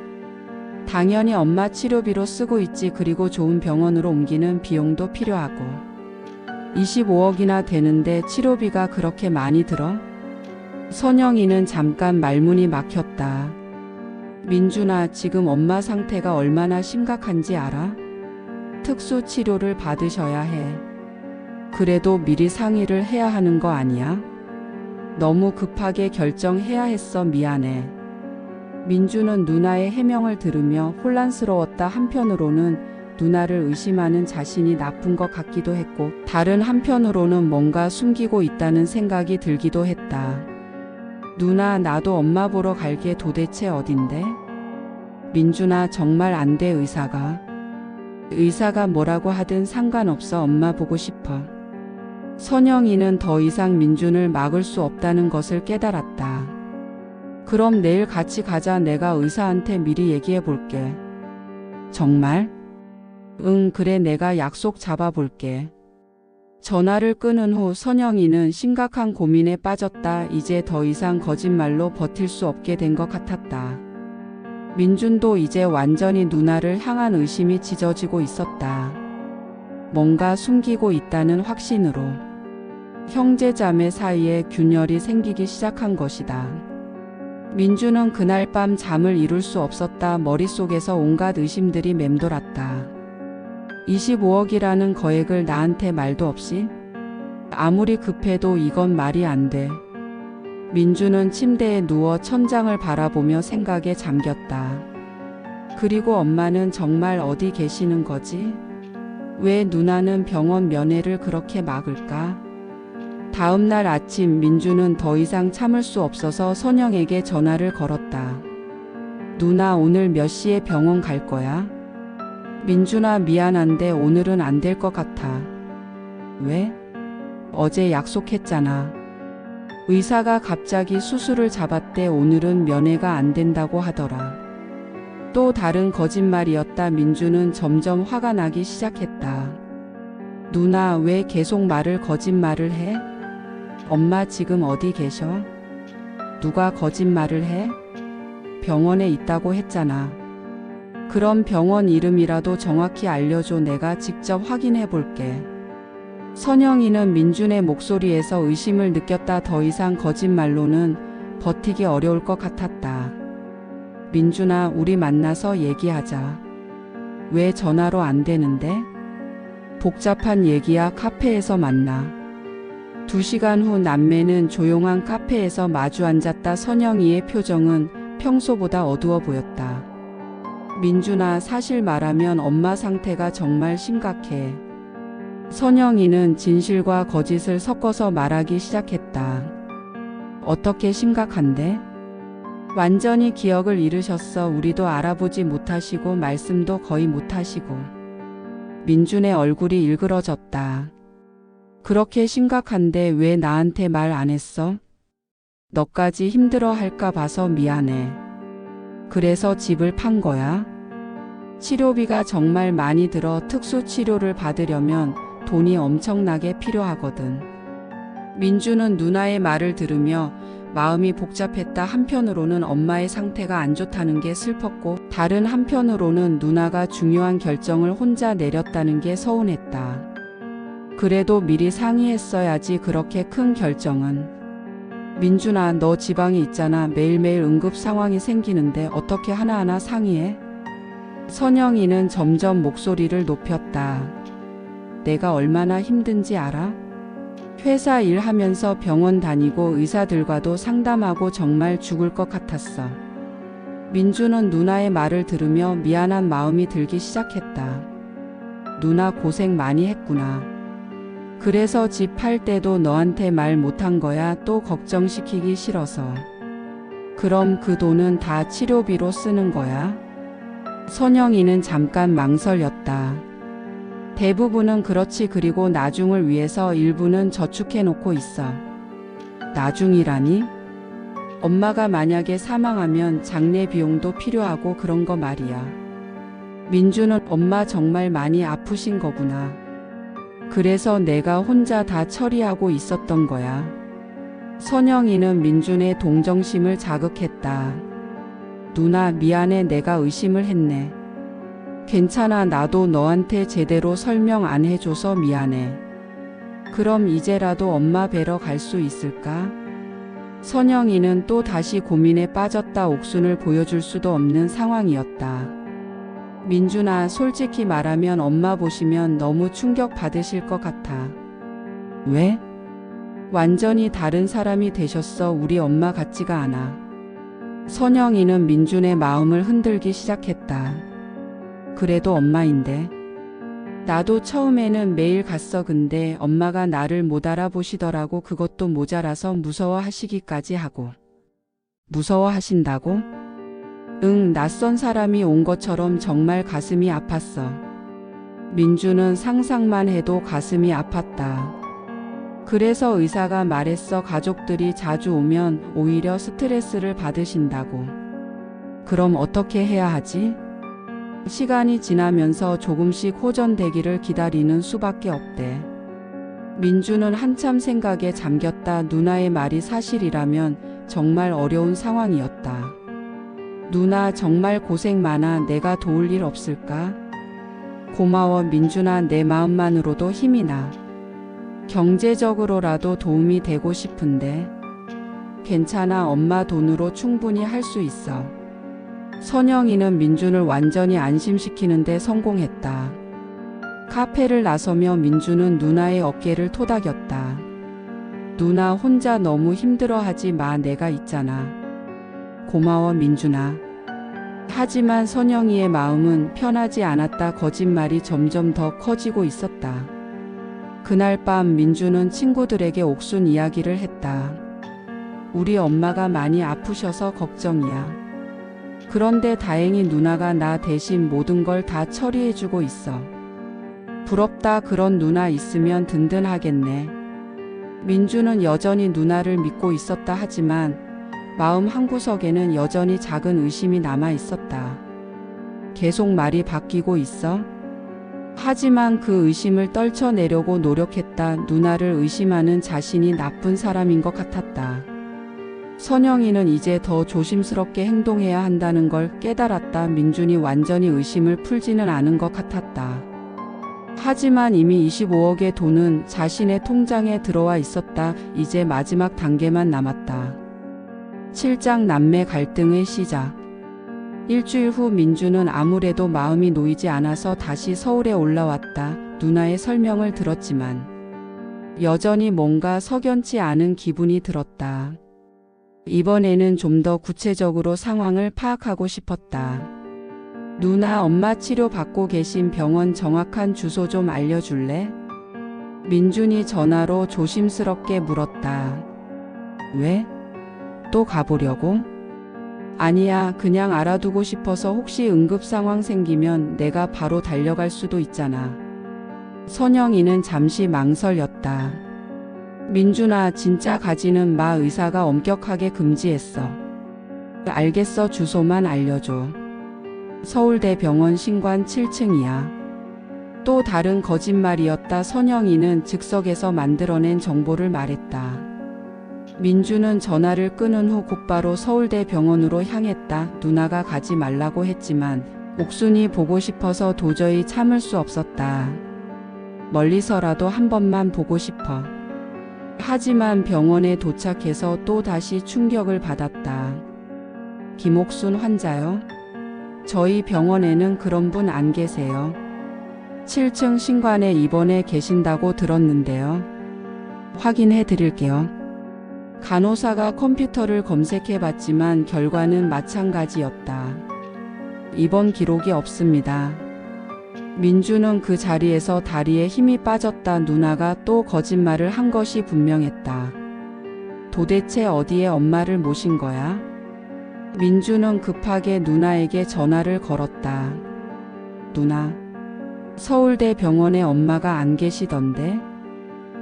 Speaker 2: 당연히 엄마 치료비로 쓰고 있지. 그리고 좋은 병원으로 옮기는 비용도 필요하고. 25억이나 되는데 치료비가 그렇게 많이 들어? 선영이는 잠깐 말문이 막혔다. 민준아, 지금 엄마 상태가 얼마나 심각한지 알아? 특수 치료를 받으셔야 해. 그래도 미리 상의를 해야 하는 거 아니야? 너무 급하게 결정해야 했어. 미안해. 민주는 누나의 해명을 들으며 혼란스러웠다. 한편으로는 누나를 의심하는 자신이 나쁜 것 같기도 했고, 다른 한편으로는 뭔가 숨기고 있다는 생각이 들기도 했다. 누나, 나도 엄마 보러 갈게. 도대체 어딘데? 민준아, 정말 안 돼. 의사가 뭐라고 하든 상관없어. 엄마 보고 싶어. 선영이는 더 이상 민준을 막을 수 없다는 것을 깨달았다. 그럼 내일 같이 가자. 내가 의사한테 미리 얘기해 볼게. 정말? 응, 그래. 내가 약속 잡아볼게. 전화를 끊은 후 선영이는 심각한 고민에 빠졌다. 이제 더 이상 거짓말로 버틸 수 없게 된 것 같았다. 민준도 이제 완전히 누나를 향한 의심이 짙어지고 있었다. 뭔가 숨기고 있다는 확신으로 형제자매 사이에 균열이 생기기 시작한 것이다. 민준은 그날 밤 잠을 이룰 수 없었다. 머릿속에서 온갖 의심들이 맴돌았다. 25억이라는 거액을 나한테 말도 없이? 아무리 급해도 이건 말이 안 돼. 민준은 침대에 누워 천장을 바라보며 생각에 잠겼다. 그리고 엄마는 정말 어디 계시는 거지? 왜 누나는 병원 면회를 그렇게 막을까? 다음 날 아침 민준은 더 이상 참을 수 없어서 선영에게 전화를 걸었다. 누나, 오늘 몇 시에 병원 갈 거야? 민준아, 미안한데 오늘은 안 될 것 같아. 왜? 어제 약속했잖아. 의사가 갑자기 수술을 잡았대. 오늘은 면회가 안 된다고 하더라. 또 다른 거짓말이었다. 민준은 점점 화가 나기 시작했다. 누나, 왜 계속 거짓말을 해? 엄마 지금 어디 계셔? 누가 거짓말을 해? 병원에 있다고 했잖아. 그럼 병원 이름이라도 정확히 알려줘. 내가 직접 확인해 볼게. 선영이는 민준의 목소리에서 의심을 느꼈다. 더 이상 거짓말로는 버티기 어려울 것 같았다. 민준아, 우리 만나서 얘기하자. 왜 전화로 안 되는데? 복잡한 얘기야. 카페에서 만나. 2시간 후 남매는 조용한 카페에서 마주 앉았다. 선영이의 표정은 평소보다 어두워 보였다. 민준아, 사실 말하면 엄마 상태가 정말 심각해. 선영이는 진실과 거짓을 섞어서 말하기 시작했다. 어떻게 심각한데? 완전히 기억을 잃으셨어. 우리도 알아보지 못하시고 말씀도 거의 못하시고. 민준의 얼굴이 일그러졌다. 그렇게 심각한데 왜 나한테 말 안 했어? 너까지 힘들어 할까 봐서 미안해. 그래서 집을 판 거야? 치료비가 정말 많이 들어. 특수 치료를 받으려면 돈이 엄청나게 필요하거든. 민준은 누나의 말을 들으며 마음이 복잡했다. 한편으로는 엄마의 상태가 안 좋다는 게 슬펐고, 다른 한편으로는 누나가 중요한 결정을 혼자 내렸다는 게 서운했다. 그래도 미리 상의했어야지. 그렇게 큰 결정은. 민준아, 너 지방에 있잖아. 매일매일 응급 상황이 생기는데 어떻게 하나하나 상의해? 선영이는 점점 목소리를 높였다. 내가 얼마나 힘든지 알아? 회사 일하면서 병원 다니고 의사들과도 상담하고 정말 죽을 것 같았어. 민준은 누나의 말을 들으며 미안한 마음이 들기 시작했다. 누나 고생 많이 했구나. 그래서 집 팔 때도 너한테 말 못한 거야. 또 걱정시키기 싫어서. 그럼 그 돈은 다 치료비로 쓰는 거야? 선영이는 잠깐 망설였다. 대부분은 그렇지. 그리고 나중을 위해서 일부는 저축해 놓고 있어. 나중이라니? 엄마가 만약에 사망하면 장례 비용도 필요하고 그런 거 말이야. 민준은 엄마 정말 많이 아프신 거구나. 그래서 내가 혼자 다 처리하고 있었던 거야. 선영이는 민준의 동정심을 자극했다. 누나 미안해 내가 의심을 했네. 괜찮아 나도 너한테 제대로 설명 안 해줘서 미안해. 그럼 이제라도 엄마 뵈러 갈 수 있을까? 선영이는 또 다시 고민에 빠졌다. 옥순을 보여줄 수도 없는 상황이었다. 민준아 솔직히 말하면 엄마 보시면 너무 충격 받으실 것 같아. 왜? 완전히 다른 사람이 되셨어. 우리 엄마 같지가 않아. 선영이는 민준의 마음을 흔들기 시작했다. 그래도 엄마인데. 나도 처음에는 매일 갔어. 근데 엄마가 나를 못 알아보시더라고. 그것도 모자라서 무서워하시기까지 하고. 무서워하신다고? 응, 낯선 사람이 온 것처럼 정말 가슴이 아팠어. 민준은 상상만 해도 가슴이 아팠다. 그래서 의사가 말했어. 가족들이 자주 오면 오히려 스트레스를 받으신다고. 그럼 어떻게 해야 하지? 시간이 지나면서 조금씩 호전되기를 기다리는 수밖에 없대. 민준은 한참 생각에 잠겼다. 누나의 말이 사실이라면 정말 어려운 상황이었다. 누나 정말 고생 많아. 내가 도울 일 없을까? 고마워 민준아. 내 마음만으로도 힘이 나. 경제적으로라도 도움이 되고 싶은데. 괜찮아. 엄마 돈으로 충분히 할 수 있어. 선영이는 민준을 완전히 안심시키는데 성공했다. 카페를 나서며 민준은 누나의 어깨를 토닥였다. 누나 혼자 너무 힘들어하지 마. 내가 있잖아. 고마워 민준아. 하지만 선영이의 마음은 편하지 않았다. 거짓말이 점점 더 커지고 있었다. 그날 밤 민준은 친구들에게 옥순 이야기를 했다. 우리 엄마가 많이 아프셔서 걱정이야. 그런데 다행히 누나가 나 대신 모든 걸 다 처리해주고 있어. 부럽다. 그런 누나 있으면 든든하겠네. 민준은 여전히 누나를 믿고 있었다. 하지만 마음 한구석에는 여전히 작은 의심이 남아 있었다. 계속 말이 바뀌고 있어? 하지만 그 의심을 떨쳐내려고 노력했다. 누나를 의심하는 자신이 나쁜 사람인 것 같았다. 선영이는 이제 더 조심스럽게 행동해야 한다는 걸 깨달았다. 민준이 완전히 의심을 풀지는 않은 것 같았다. 하지만 이미 25억의 돈은 자신의 통장에 들어와 있었다. 이제 마지막 단계만 남았다. 칠장 남매 갈등의 시작. 일주일 후 민준은 아무래도 마음이 놓이지 않아서 다시 서울에 올라왔다. 누나의 설명을 들었지만 여전히 뭔가 석연치 않은 기분이 들었다. 이번에는 좀 더 구체적으로 상황을 파악하고 싶었다. 누나 엄마 치료받고 계신 병원 정확한 주소 좀 알려줄래? 민준이 전화로 조심스럽게 물었다. 왜? 또 가보려고? 아니야, 그냥 알아두고 싶어서 혹시 응급 상황 생기면 내가 바로 달려갈 수도 있잖아. 선영이는 잠시 망설였다. 민준아, 진짜 가지는 마. 의사가 엄격하게 금지했어. 알겠어. 주소만 알려줘. 서울대병원 신관 7층이야. 또 다른 거짓말이었다. 선영이는 즉석에서 만들어낸 정보를 말했다. 민준은 전화를 끊은 후 곧바로 서울대병원으로 향했다. 누나가 가지 말라고 했지만 옥순이 보고 싶어서 도저히 참을 수 없었다. 멀리서라도 한 번만 보고 싶어. 하지만 병원에 도착해서 또 다시 충격을 받았다. 김옥순 환자요? 저희 병원에는 그런 분 안 계세요. 7층 신관에 입원해 계신다고 들었는데요. 확인해 드릴게요. 간호사가 컴퓨터를 검색해 봤지만 결과는 마찬가지였다. 입원 기록이 없습니다. 민준은 그 자리에서 다리에 힘이 빠졌다. 누나가 또 거짓말을 한 것이 분명했다. 도대체 어디에 엄마를 모신 거야? 민준은 급하게 누나에게 전화를 걸었다. 누나, 서울대 병원에 엄마가 안 계시던데?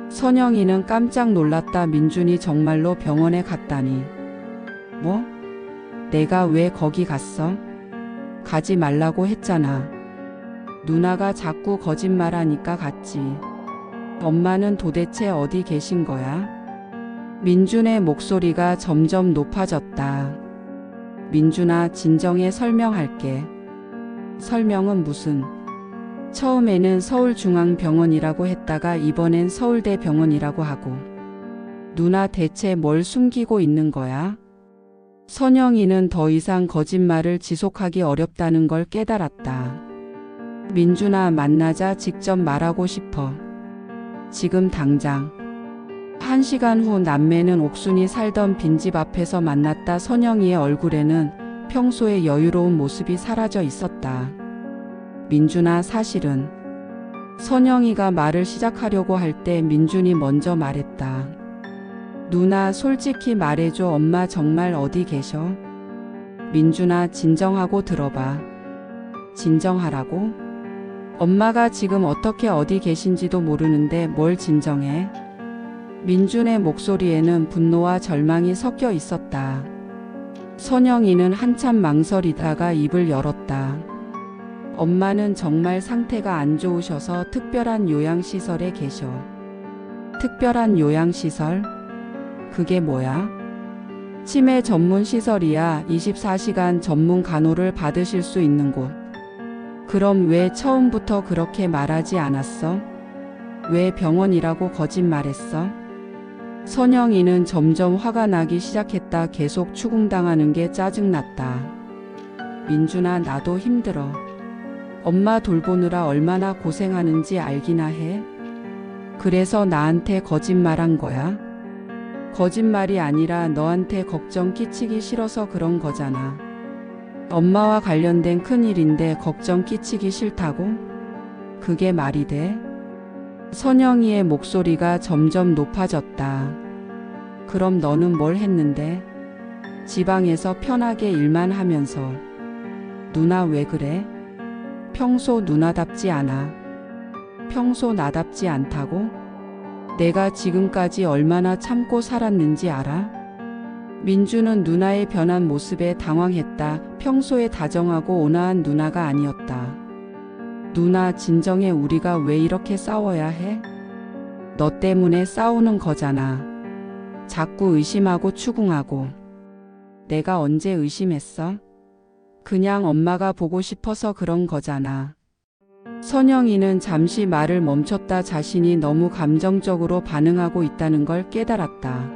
Speaker 2: 선영이는 깜짝 놀랐다. 민준이 정말로 병원에 갔다니. 뭐? 내가 왜 거기 갔어? 가지 말라고 했잖아. 누나가 자꾸 거짓말하니까 갔지. 엄마는 도대체 어디 계신 거야? 민준의 목소리가 점점 높아졌다. 민준아, 진정해. 설명할게. 설명은 무슨? 처음에는 서울중앙병원이라고 했다가 이번엔 서울대병원이라고 하고. 누나, 대체 뭘 숨기고 있는 거야? 선영이는 더 이상 거짓말을 지속하기 어렵다는 걸 깨달았다. 민준아, 만나자. 직접 말하고 싶어. 지금 당장. 1시간 후 남매는 옥순이 살던 빈집 앞에서 만났다. 선영이의 얼굴에는 평소의 여유로운 모습이 사라져 있었다. 민준아, 사실은. 선영이가 말을 시작하려고 할 때 민준이 먼저 말했다. 누나, 솔직히 말해줘. 엄마 정말 어디 계셔? 민준아, 진정하고 들어봐. 진정하라고? 엄마가 지금 어떻게 어디 계신지도 모르는데 뭘 진정해? 민준의 목소리에는 분노와 절망이 섞여 있었다. 선영이는 한참 망설이다가 입을 열었다. 엄마는 정말 상태가 안 좋으셔서 특별한 요양시설에 계셔. 특별한 요양시설? 그게 뭐야? 치매 전문 시설이야. 24시간 전문 간호를 받으실 수 있는 곳. 그럼 왜 처음부터 그렇게 말하지 않았어? 왜 병원이라고 거짓말했어? 선영이는 점점 화가 나기 시작했다. 계속 추궁당하는 게 짜증났다. 민준아, 나도 힘들어. 엄마 돌보느라 얼마나 고생하는지 알기나 해? 그래서 나한테 거짓말한 거야? 거짓말이 아니라 너한테 걱정 끼치기 싫어서 그런 거잖아. 엄마와 관련된 큰일인데 걱정 끼치기 싫다고? 그게 말이 돼? 선영이의 목소리가 점점 높아졌다. 그럼 너는 뭘 했는데? 지방에서 편하게 일만 하면서. 누나, 왜 그래? 평소 누나답지 않아. 평소 나답지 않다고? 내가 지금까지 얼마나 참고 살았는지 알아? 민주는 누나의 변한 모습에 당황했다. 평소에 다정하고 온화한 누나가 아니었다. 누나, 진정해. 우리가 왜 이렇게 싸워야 해? 너 때문에 싸우는 거잖아. 자꾸 의심하고 추궁하고. 내가 언제 의심했어? 그냥 엄마가 보고 싶어서 그런 거잖아. 선영이는 잠시 말을 멈췄다. 자신이 너무 감정적으로 반응하고 있다는 걸 깨달았다.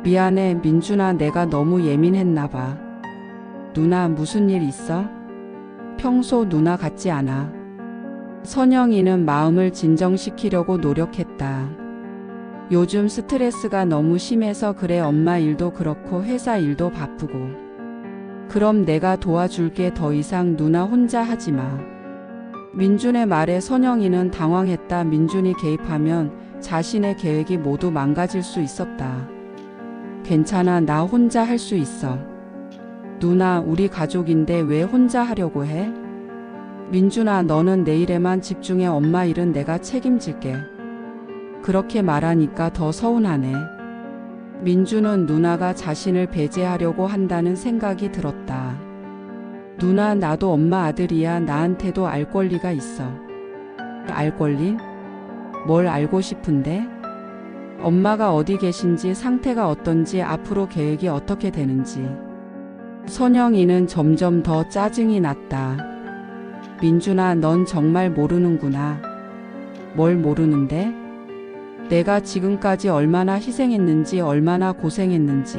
Speaker 2: 미안해, 민준아. 내가 너무 예민했나 봐. 누나, 무슨 일 있어? 평소 누나 같지 않아. 선영이는 마음을 진정시키려고 노력했다. 요즘 스트레스가 너무 심해서 그래. 엄마 일도 그렇고 회사 일도 바쁘고. 그럼 내가 도와줄게. 더 이상 누나 혼자 하지 마. 민준의 말에 선영이는 당황했다. 민준이 개입하면 자신의 계획이 모두 망가질 수 있었다. 괜찮아. 나 혼자 할 수 있어. 누나, 우리 가족인데 왜 혼자 하려고 해? 민준아, 너는 내 일에만 집중해. 엄마 일은 내가 책임질게. 그렇게 말하니까 더 서운하네. 민준은 누나가 자신을 배제하려고 한다는 생각이 들었다. 누나, 나도 엄마 아들이야. 나한테도 알 권리가 있어. 알 권리? 뭘 알고 싶은데? 엄마가 어디 계신지, 상태가 어떤지, 앞으로 계획이 어떻게 되는지. 선영이는 점점 더 짜증이 났다. 민준아, 넌 정말 모르는구나. 뭘 모르는데? 내가 지금까지 얼마나 희생했는지, 얼마나 고생했는지.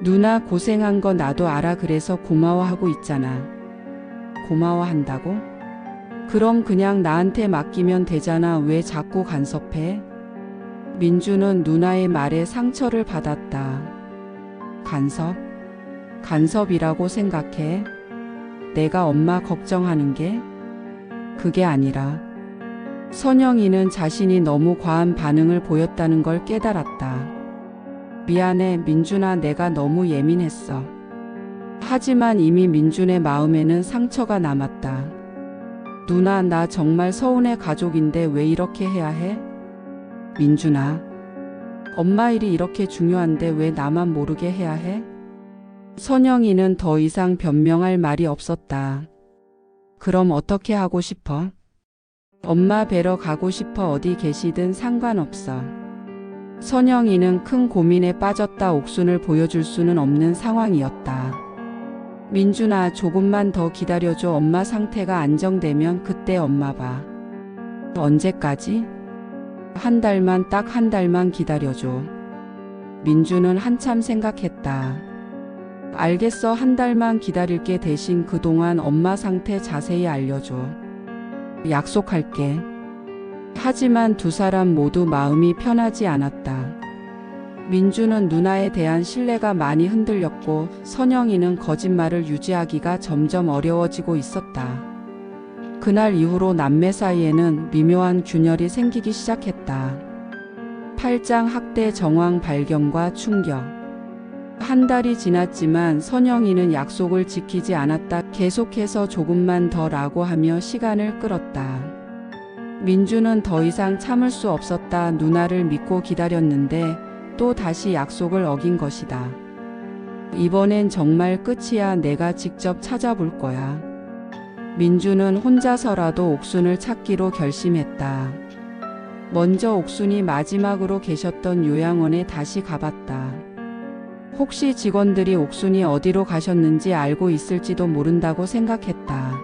Speaker 2: 누나, 고생한 거 나도 알아. 그래서 고마워하고 있잖아. 고마워한다고? 그럼 그냥 나한테 맡기면 되잖아. 왜 자꾸 간섭해? 민주는 누나의 말에 상처를 받았다. 간섭? 간섭이라고 생각해? 내가 엄마 걱정하는 게? 그게 아니라. 선영이는 자신이 너무 과한 반응을 보였다는 걸 깨달았다. 미안해, 민준아. 내가 너무 예민했어. 하지만 이미 민준의 마음에는 상처가 남았다. 누나, 나 정말 서운해. 가족인데 왜 이렇게 해야 해? 민준아. 엄마 일이 이렇게 중요한데 왜 나만 모르게 해야 해? 선영이는 더 이상 변명할 말이 없었다. 그럼 어떻게 하고 싶어? 엄마 뵈러 가고 싶어. 어디 계시든 상관없어. 선영이는 큰 고민에 빠졌다. 옥순을 보여줄 수는 없는 상황이었다. 민준아, 조금만 더 기다려줘. 엄마 상태가 안정되면 그때 엄마 봐. 언제까지? 한 달만, 딱 한 달만 기다려줘. 민준은 한참 생각했다. 알겠어. 한 달만 기다릴게. 대신 그동안 엄마 상태 자세히 알려줘. 약속할게. 하지만 두 사람 모두 마음이 편하지 않았다. 민준은 누나에 대한 신뢰가 많이 흔들렸고 선영이는 거짓말을 유지하기가 점점 어려워지고 있었다. 그날 이후로 남매 사이에는 미묘한 균열이 생기기 시작했다. 팔짱 학대 정황 발견과 충격. 한 달이 지났지만 선영이는 약속을 지키지 않았다. 계속해서 조금만 더라고 하며 시간을 끌었다. 민준은 더 이상 참을 수 없었다. 누나를 믿고 기다렸는데 또 다시 약속을 어긴 것이다. 이번엔 정말 끝이야. 내가 직접 찾아볼 거야. 민준은 혼자서라도 옥순을 찾기로 결심했다. 먼저 옥순이 마지막으로 계셨던 요양원에 다시 가봤다. 혹시 직원들이 옥순이 어디로 가셨는지 알고 있을지도 모른다고 생각했다.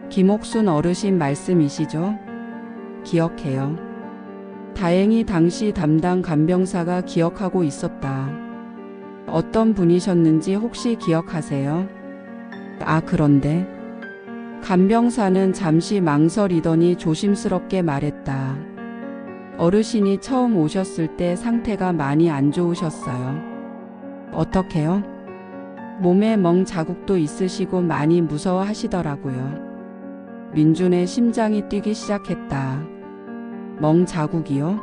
Speaker 2: 김옥순 어르신 말씀이시죠? 기억해요. 다행히 당시 담당 간병사가 기억하고 있었다. 어떤 분이셨는지 혹시 기억하세요? 아, 그런데 간병사는 잠시 망설이더니 조심스럽게 말했다. 어르신이 처음 오셨을 때 상태가 많이 안 좋으셨어요. 어떻게요? 몸에 멍 자국도 있으시고 많이 무서워하시더라고요. 민준의 심장이 뛰기 시작했다. 멍 자국이요?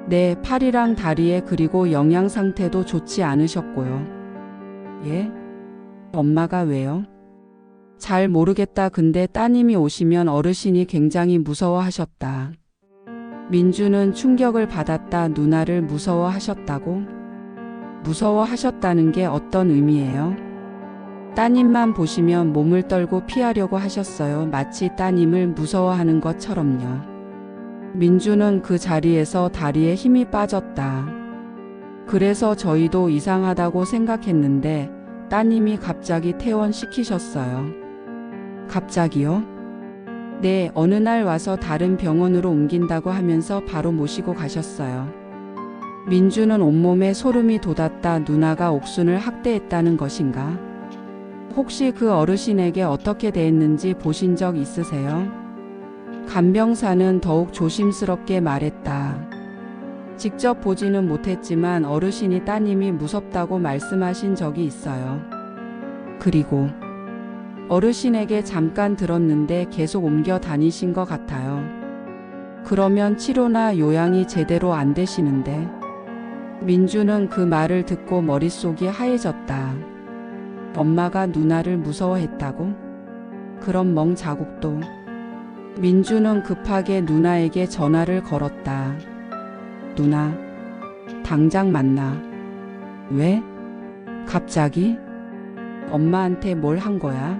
Speaker 2: 네, 팔이랑 다리에. 그리고 영양 상태도 좋지 않으셨고요. 예? 엄마가 왜요? 잘 모르겠다. 근데 따님이 오시면 어르신이 굉장히 무서워하셨다. 민준은 충격을 받았다. 누나를 무서워하셨다고? 무서워하셨다는 게 어떤 의미예요? 따님만 보시면 몸을 떨고 피하려고 하셨어요. 마치 따님을 무서워하는 것처럼요. 민준은 그 자리에서 다리에 힘이 빠졌다. 그래서 저희도 이상하다고 생각했는데 따님이 갑자기 퇴원시키셨어요. 갑자기요? 네, 어느 날 와서 다른 병원으로 옮긴다고 하면서 바로 모시고 가셨어요. 민준은 온몸에 소름이 돋았다. 누나가 옥순을 학대했다는 것인가? 혹시 그 어르신에게 어떻게 대했는지 보신 적 있으세요? 간병사는 더욱 조심스럽게 말했다. 직접 보지는 못했지만 어르신이 따님이 무섭다고 말씀하신 적이 있어요. 그리고 어르신에게 잠깐 들었는데 계속 옮겨 다니신 것 같아요. 그러면 치료나 요양이 제대로 안 되시는데? 민준은 그 말을 듣고 머릿속이 하얘졌다. 엄마가 누나를 무서워했다고? 그럼 멍 자국도? 민준은 급하게 누나에게 전화를 걸었다. 누나, 당장 만나. 왜? 갑자기? 엄마한테 뭘 한 거야?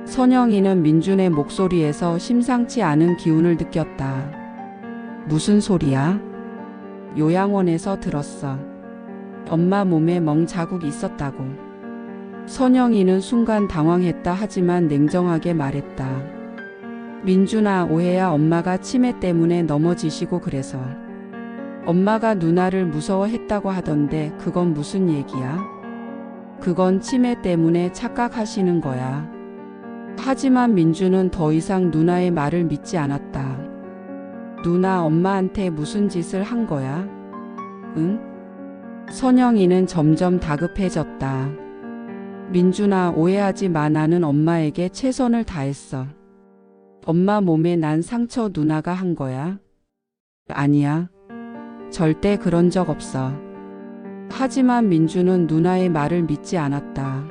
Speaker 2: 선영이는 민준의 목소리에서 심상치 않은 기운을 느꼈다. 무슨 소리야? 요양원에서 들었어. 엄마 몸에 멍 자국이 있었다고. 선영이는 순간 당황했다. 하지만 냉정하게 말했다. 민준아, 오해야. 엄마가 치매 때문에 넘어지시고 그래서. 엄마가 누나를 무서워했다고 하던데 그건 무슨 얘기야? 그건 치매 때문에 착각하시는 거야. 하지만 민준은 더 이상 누나의 말을 믿지 않았다. 누나, 엄마한테 무슨 짓을 한 거야? 응? 선영이는 점점 다급해졌다. 민준아, 오해하지 마. 나는 엄마에게 최선을 다했어. 엄마 몸에 난 상처 누나가 한 거야? 아니야. 절대 그런 적 없어. 하지만 민준은 누나의 말을 믿지 않았다.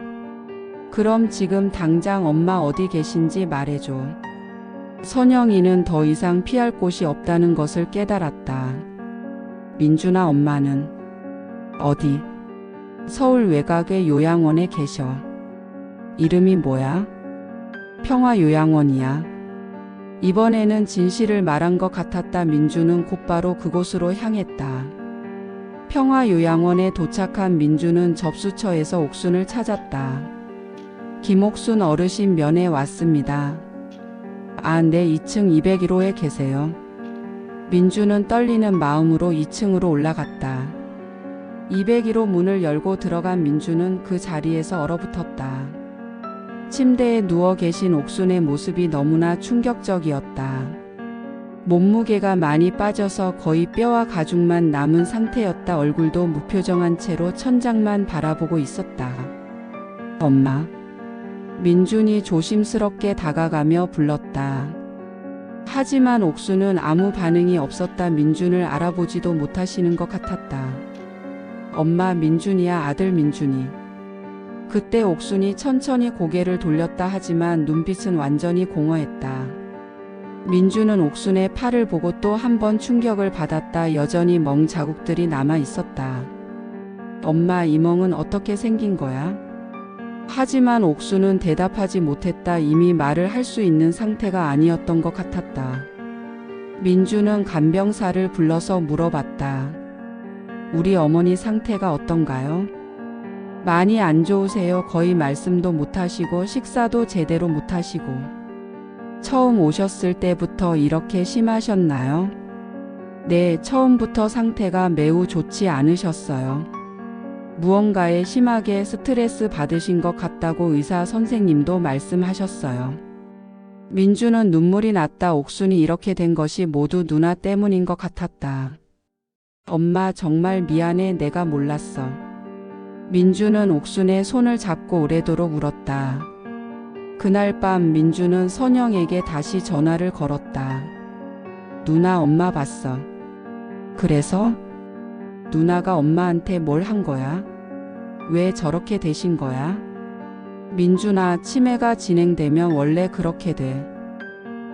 Speaker 2: 그럼 지금 당장 엄마 어디 계신지 말해줘. 선영이는 더 이상 피할 곳이 없다는 것을 깨달았다. 민준아, 엄마는 어디? 서울 외곽의 요양원에 계셔. 이름이 뭐야? 평화요양원이야. 이번에는 진실을 말한 것 같았다. 민주는 곧바로 그곳으로 향했다. 평화요양원에 도착한 민주는 접수처에서 옥순을 찾았다. 김옥순 어르신 면회 왔습니다. 아, 네, 2층 201호에 계세요. 민주는 떨리는 마음으로 2층으로 올라갔다. 201호 문을 열고 들어간 민주는 그 자리에서 얼어붙었다. 침대에 누워 계신 옥순의 모습이 너무나 충격적이었다. 몸무게가 많이 빠져서 거의 뼈와 가죽만 남은 상태였다. 얼굴도 무표정한 채로 천장만 바라보고 있었다. 엄마. 민준이 조심스럽게 다가가며 불렀다. 하지만 옥순은 아무 반응이 없었다. 민준을 알아보지도 못하시는 것 같았다. 엄마, 민준이야. 아들 민준이. 그때 옥순이 천천히 고개를 돌렸다. 하지만 눈빛은 완전히 공허했다. 민준은 옥순의 팔을 보고 또 한 번 충격을 받았다. 여전히 멍 자국들이 남아 있었다. 엄마, 이 멍은 어떻게 생긴 거야? 하지만 옥순은 대답하지 못했다. 이미 말을 할 수 있는 상태가 아니었던 것 같았다. 민준은 간병사를 불러서 물어봤다. 우리 어머니 상태가 어떤가요? 많이 안 좋으세요. 거의 말씀도 못하시고 식사도 제대로 못하시고. 처음 오셨을 때부터 이렇게 심하셨나요? 네, 처음부터 상태가 매우 좋지 않으셨어요. 무언가에 심하게 스트레스 받으신 것 같다고 의사 선생님도 말씀하셨어요. 민주는 눈물이 났다. 옥순이 이렇게 된 것이 모두 누나 때문인 것 같았다. 엄마, 정말 미안해. 내가 몰랐어. 민주는 옥순의 손을 잡고 오래도록 울었다. 그날 밤 민주는 선영에게 다시 전화를 걸었다. 누나, 엄마 봤어. 그래서? 누나가 엄마한테 뭘 한 거야? 왜 저렇게 되신 거야? 민준아, 치매가 진행되면 원래 그렇게 돼.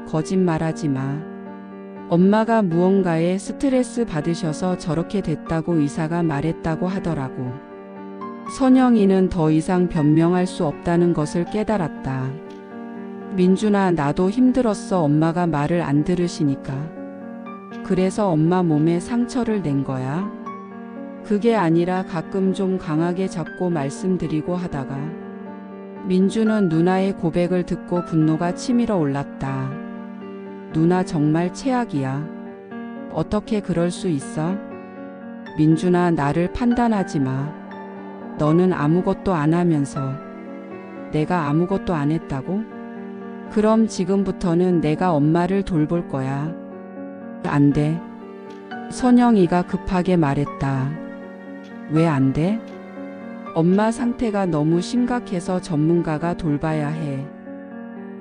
Speaker 2: 거짓말하지 마. 엄마가 무언가에 스트레스 받으셔서 저렇게 됐다고 의사가 말했다고 하더라고. 선영이는 더 이상 변명할 수 없다는 것을 깨달았다. 민준아, 나도 힘들었어. 엄마가 말을 안 들으시니까. 그래서 엄마 몸에 상처를 낸 거야? 그게 아니라 가끔 좀 강하게 잡고 말씀드리고 하다가. 민주는 누나의 고백을 듣고 분노가 치밀어 올랐다. 누나 정말 최악이야. 어떻게 그럴 수 있어? 민준아, 나를 판단하지 마. 너는 아무것도 안 하면서. 내가 아무것도 안 했다고? 그럼 지금부터는 내가 엄마를 돌볼 거야. 안 돼. 선영이가 급하게 말했다. 왜 안 돼? 엄마 상태가 너무 심각해서 전문가가 돌봐야 해.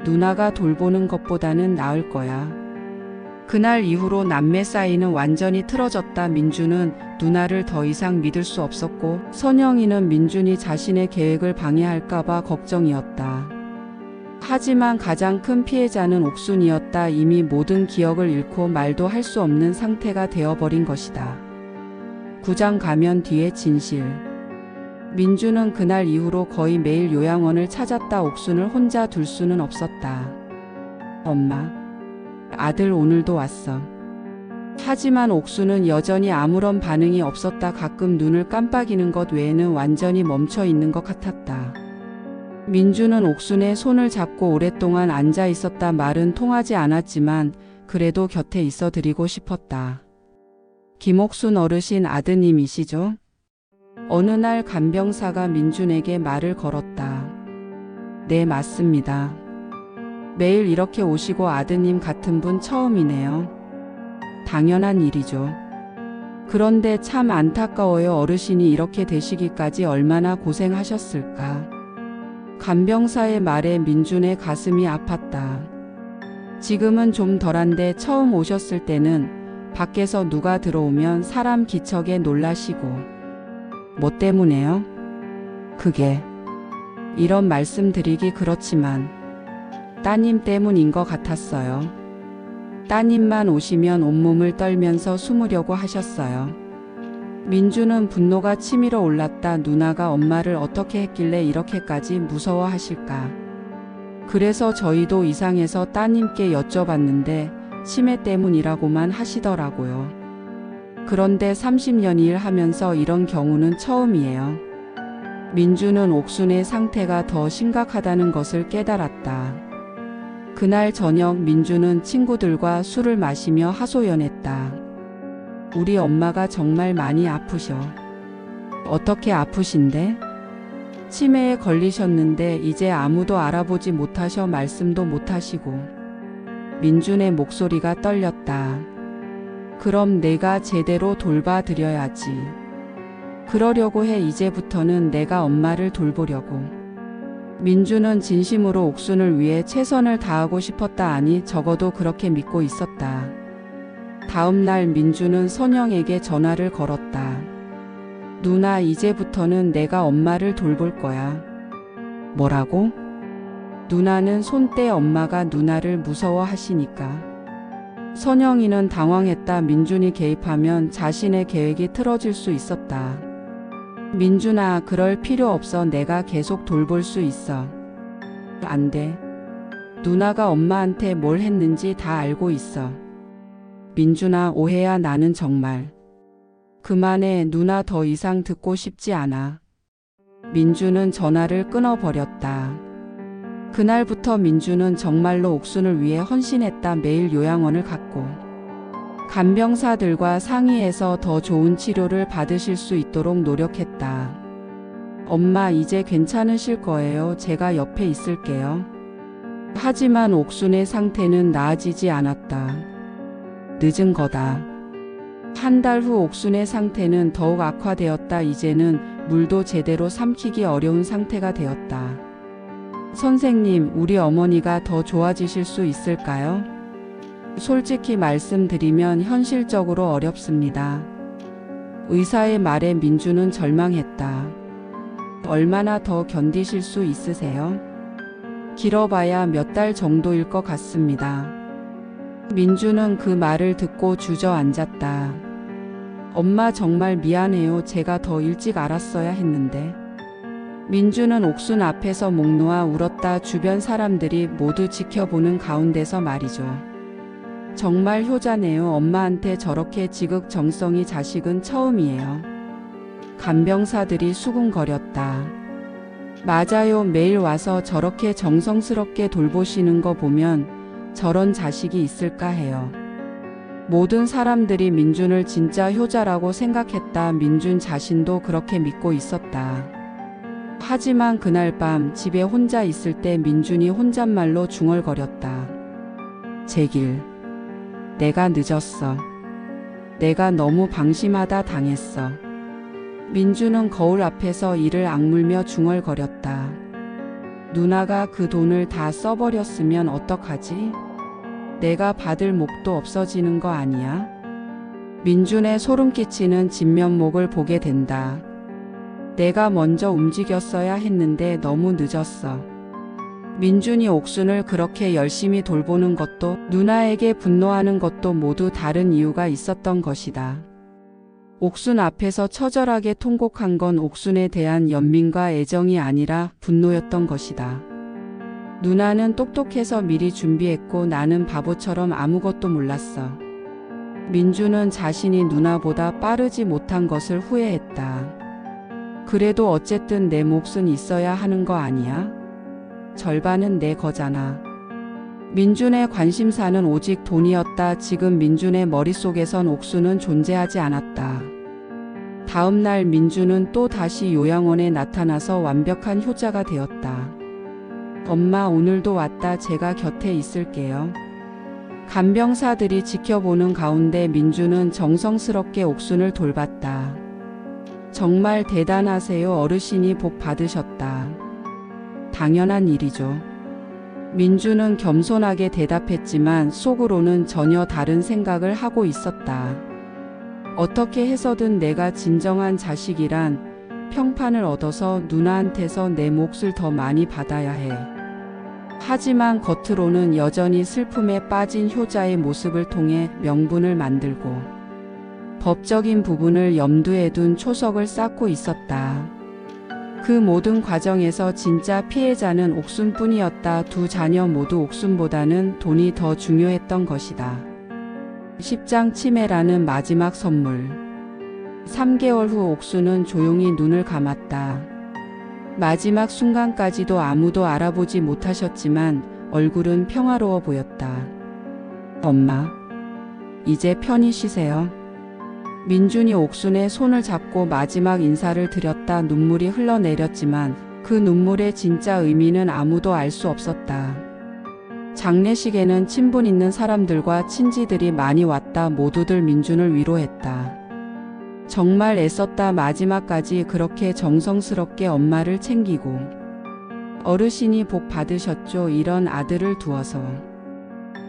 Speaker 2: 누나가 돌보는 것보다는 나을 거야. 그날 이후로 남매 사이는 완전히 틀어졌다. 민주는 누나를 더 이상 믿을 수 없었고, 선영이는 민준이 자신의 계획을 방해할까봐 걱정이었다. 하지만 가장 큰 피해자는 옥순이었다. 이미 모든 기억을 잃고 말도 할 수 없는 상태가 되어버린 것이다. 9장 가면 뒤의 진실. 민주는 그날 이후로 거의 매일 요양원을 찾았다. 옥순을 혼자 둘 수는 없었다. 엄마, 아들 오늘도 왔어. 하지만 옥순은 여전히 아무런 반응이 없었다. 가끔 눈을 깜빡이는 것 외에는 완전히 멈춰 있는 것 같았다. 민주는 옥순의 손을 잡고 오랫동안 앉아 있었다. 말은 통하지 않았지만 그래도 곁에 있어 드리고 싶었다. 김옥순 어르신 아드님이시죠? 어느 날 간병사가 민준에게 말을 걸었다. 네, 맞습니다. 매일 이렇게 오시고 아드님 같은 분 처음이네요. 당연한 일이죠. 그런데 참 안타까워요. 어르신이 이렇게 되시기까지 얼마나 고생하셨을까. 간병사의 말에 민준의 가슴이 아팠다. 지금은 좀 덜한데 처음 오셨을 때는 밖에서 누가 들어오면 사람 기척에 놀라시고. 뭐 때문에요? 그게 이런 말씀 드리기 그렇지만 따님 때문인 것 같았어요. 따님만 오시면 온몸을 떨면서 숨으려고 하셨어요. 민주는 분노가 치밀어 올랐다. 누나가 엄마를 어떻게 했길래 이렇게까지 무서워하실까? 그래서 저희도 이상해서 따님께 여쭤봤는데 치매 때문이라고만 하시더라고요. 그런데 30년 일하면서 이런 경우는 처음이에요. 민주는 옥순의 상태가 더 심각하다는 것을 깨달았다. 그날 저녁 민주는 친구들과 술을 마시며 하소연했다. 우리 엄마가 정말 많이 아프셔. 어떻게 아프신데? 치매에 걸리셨는데 이제 아무도 알아보지 못하셔 말씀도 못하시고. 민준의 목소리가 떨렸다. 그럼 내가 제대로 돌봐드려야지. 그러려고 해. 이제부터는 내가 엄마를 돌보려고. 민주는 진심으로 옥순을 위해 최선을 다하고 싶었다. 아니, 적어도 그렇게 믿고 있었다. 다음 날 민주는 선영에게 전화를 걸었다. 누나, 이제부터는 내가 엄마를 돌볼 거야. 뭐라고? 누나는 손 떼. 엄마가 누나를 무서워하시니까. 선영이는 당황했다. 민준이 개입하면 자신의 계획이 틀어질 수 있었다. 민준아, 그럴 필요 없어. 내가 계속 돌볼 수 있어. 안 돼. 누나가 엄마한테 뭘 했는지 다 알고 있어. 민준아, 오해야. 나는 정말. 그만해. 누나 더 이상 듣고 싶지 않아. 민주는 전화를 끊어버렸다. 그날부터 민주는 정말로 옥순을 위해 헌신했다. 매일 요양원을 갔고 간병사들과 상의해서 더 좋은 치료를 받으실 수 있도록 노력했다. 엄마, 이제 괜찮으실 거예요. 제가 옆에 있을게요. 하지만 옥순의 상태는 나아지지 않았다. 늦은 거다. 한 달 후 옥순의 상태는 더욱 악화되었다. 이제는 물도 제대로 삼키기 어려운 상태가 되었다. 선생님, 우리 어머니가 더 좋아지실 수 있을까요? 솔직히 말씀드리면 현실적으로 어렵습니다. 의사의 말에 민주는 절망했다. 얼마나 더 견디실 수 있으세요? 길어봐야 몇 달 정도일 것 같습니다. 민주는 그 말을 듣고 주저앉았다. 엄마, 정말 미안해요. 제가 더 일찍 알았어야 했는데. 민주는 옥순 앞에서 목 놓아 울었다. 주변 사람들이 모두 지켜보는 가운데서 말이죠. 정말 효자네요. 엄마한테 저렇게 지극정성이 자식은 처음이에요. 간병사들이 수군거렸다. 맞아요. 매일 와서 저렇게 정성스럽게 돌보시는 거 보면 저런 자식이 있을까 해요. 모든 사람들이 민준을 진짜 효자라고 생각했다. 민준 자신도 그렇게 믿고 있었다. 하지만 그날 밤 집에 혼자 있을 때 민준이 혼잣말로 중얼거렸다. 제길, 내가 늦었어. 내가 너무 방심하다 당했어. 민준은 거울 앞에서 이를 악물며 중얼거렸다. 누나가 그 돈을 다 써버렸으면 어떡하지? 내가 받을 목도 없어지는 거 아니야? 민준의 소름 끼치는 진면목을 보게 된다. 내가 먼저 움직였어야 했는데 너무 늦었어. 민준이 옥순을 그렇게 열심히 돌보는 것도 누나에게 분노하는 것도 모두 다른 이유가 있었던 것이다. 옥순 앞에서 처절하게 통곡한 건 옥순에 대한 연민과 애정이 아니라 분노였던 것이다. 누나는 똑똑해서 미리 준비했고 나는 바보처럼 아무것도 몰랐어. 민주는 자신이 누나보다 빠르지 못한 것을 후회했다. 그래도 어쨌든 내 몫은 있어야 하는 거 아니야? 절반은 내 거잖아. 민준의 관심사는 오직 돈이었다. 지금 민준의 머릿속에선 옥수는 존재하지 않았다. 다음 날 민준은 또 다시 요양원에 나타나서 완벽한 효자가 되었다. 엄마, 오늘도 왔다. 제가 곁에 있을게요. 간병사들이 지켜보는 가운데 민준은 정성스럽게 옥순을 돌봤다. 정말 대단하세요. 어르신이 복 받으셨다. 당연한 일이죠. 민주는 겸손하게 대답했지만 속으로는 전혀 다른 생각을 하고 있었다. 어떻게 해서든 내가 진정한 자식이란 평판을 얻어서 누나한테서 내 몫을 더 많이 받아야 해. 하지만 겉으로는 여전히 슬픔에 빠진 효자의 모습을 통해 명분을 만들고 법적인 부분을 염두에 둔 초석을 쌓고 있었다. 그 모든 과정에서 진짜 피해자는 옥순뿐이었다. 두 자녀 모두 옥순보다는 돈이 더 중요했던 것이다. 10장 치매라는 마지막 선물. 3개월 후 옥순은 조용히 눈을 감았다. 마지막 순간까지도 아무도 알아보지 못하셨지만 얼굴은 평화로워 보였다. 엄마, 이제 편히 쉬세요. 민준이 옥순의 손을 잡고 마지막 인사를 드렸다. 눈물이 흘러내렸지만 그 눈물의 진짜 의미는 아무도 알 수 없었다. 장례식에는 친분 있는 사람들과 친지들이 많이 왔다. 모두들 민준을 위로했다. 정말 애썼다. 마지막까지 그렇게 정성스럽게 엄마를 챙기고. 어르신이 복 받으셨죠. 이런 아들을 두어서.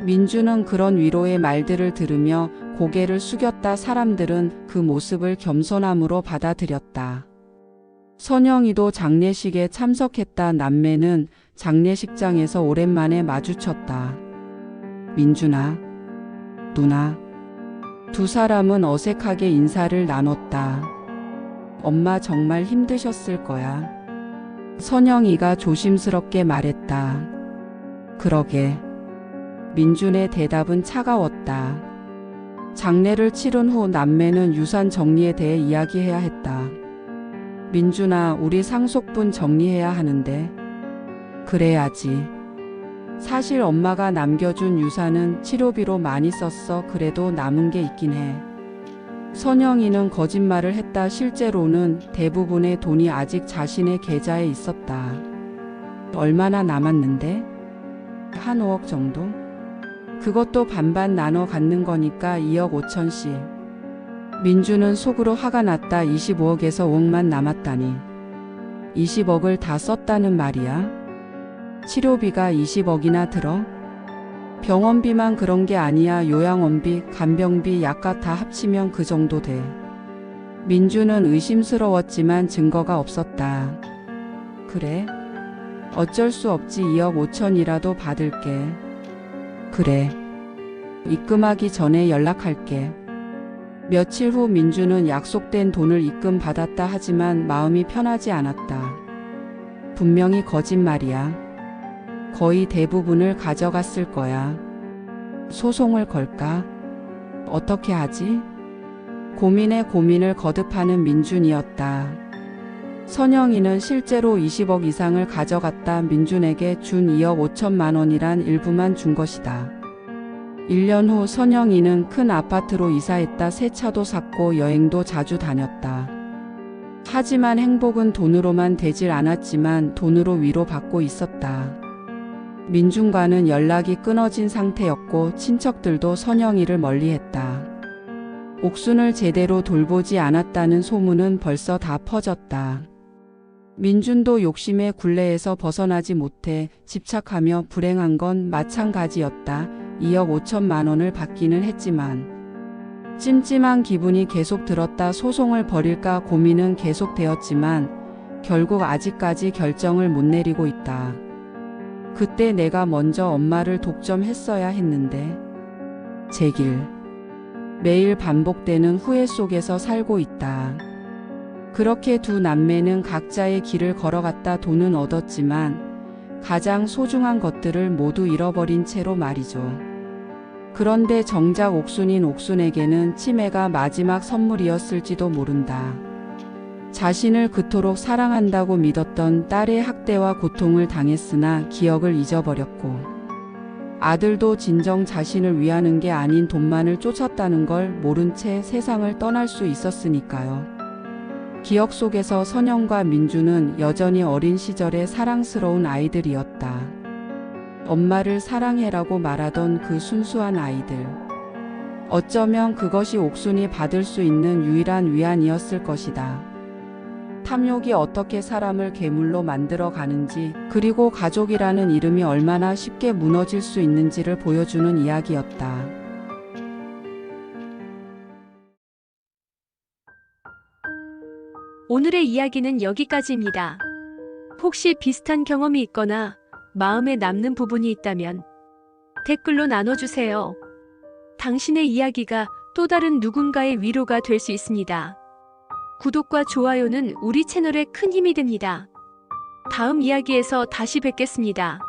Speaker 2: 민준은 그런 위로의 말들을 들으며 고개를 숙였다. 사람들은 그 모습을 겸손함으로 받아들였다. 선영이도 장례식에 참석했다. 남매는 장례식장에서 오랜만에 마주쳤다. 민준아, 누나. 두 사람은 어색하게 인사를 나눴다. 엄마 정말 힘드셨을 거야. 선영이가 조심스럽게 말했다. 그러게. 민준의 대답은 차가웠다. 장례를 치른 후 남매는 유산 정리에 대해 이야기해야 했다. 민준아, 우리 상속분 정리해야 하는데. 그래야지. 사실 엄마가 남겨준 유산은 치료비로 많이 썼어. 그래도 남은 게 있긴 해. 선영이는 거짓말을 했다. 실제로는 대부분의 돈이 아직 자신의 계좌에 있었다. 얼마나 남았는데? 한 5억 정도? 그것도 반반 나눠 갖는 거니까 2억 5천씩. 민주는 속으로 화가 났다. 25억에서 5억만 남았다니. 20억을 다 썼다는 말이야? 치료비가 20억이나 들어? 병원비만 그런 게 아니야. 요양원비, 간병비, 약값 다 합치면 그 정도 돼. 민주는 의심스러웠지만 증거가 없었다. 그래? 어쩔 수 없지. 2억 5천이라도 받을게. 그래. 입금하기 전에 연락할게. 며칠 후 민주는 약속된 돈을 입금받았다. 하지만 마음이 편하지 않았다. 분명히 거짓말이야. 거의 대부분을 가져갔을 거야. 소송을 걸까? 어떻게 하지? 고민에 고민을 거듭하는 민준이었다. 선영이는 실제로 20억 이상을 가져갔다. 민준에게 준 2억 5천만 원이란 일부만 준 것이다. 1년 후 선영이는 큰 아파트로 이사했다. 새 차도 샀고 여행도 자주 다녔다. 하지만 행복은 돈으로만 되질 않았지만 돈으로 위로받고 있었다. 민준과는 연락이 끊어진 상태였고 친척들도 선영이를 멀리했다. 옥순을 제대로 돌보지 않았다는 소문은 벌써 다 퍼졌다. 민준도 욕심의 굴레에서 벗어나지 못해 집착하며 불행한 건 마찬가지였다. 2억 5천만 원을 받기는 했지만 찜찜한 기분이 계속 들었다. 소송을 벌일까 고민은 계속되었지만 결국 아직까지 결정을 못 내리고 있다. 그때 내가 먼저 엄마를 독점했어야 했는데. 제 길. 매일 반복되는 후회 속에서 살고 있다. 그렇게 두 남매는 각자의 길을 걸어갔다. 돈은 얻었지만 가장 소중한 것들을 모두 잃어버린 채로 말이죠. 그런데 정작 옥순인 옥순에게는 치매가 마지막 선물이었을지도 모른다. 자신을 그토록 사랑한다고 믿었던 딸의 학대와 고통을 당했으나 기억을 잊어버렸고 아들도 진정 자신을 위하는 게 아닌 돈만을 쫓았다는 걸 모른 채 세상을 떠날 수 있었으니까요. 기억 속에서 선영과 민주는 여전히 어린 시절의 사랑스러운 아이들이었다. 엄마를 사랑해라고 말하던 그 순수한 아이들. 어쩌면 그것이 옥순이 받을 수 있는 유일한 위안이었을 것이다. 탐욕이 어떻게 사람을 괴물로 만들어 가는지, 그리고 가족이라는 이름이 얼마나 쉽게 무너질 수 있는지를 보여주는 이야기였다.
Speaker 3: 오늘의 이야기는 여기까지입니다. 혹시 비슷한 경험이 있거나 마음에 남는 부분이 있다면 댓글로 나눠주세요. 당신의 이야기가 또 다른 누군가의 위로가 될 수 있습니다. 구독과 좋아요는 우리 채널에 큰 힘이 됩니다. 다음 이야기에서 다시 뵙겠습니다.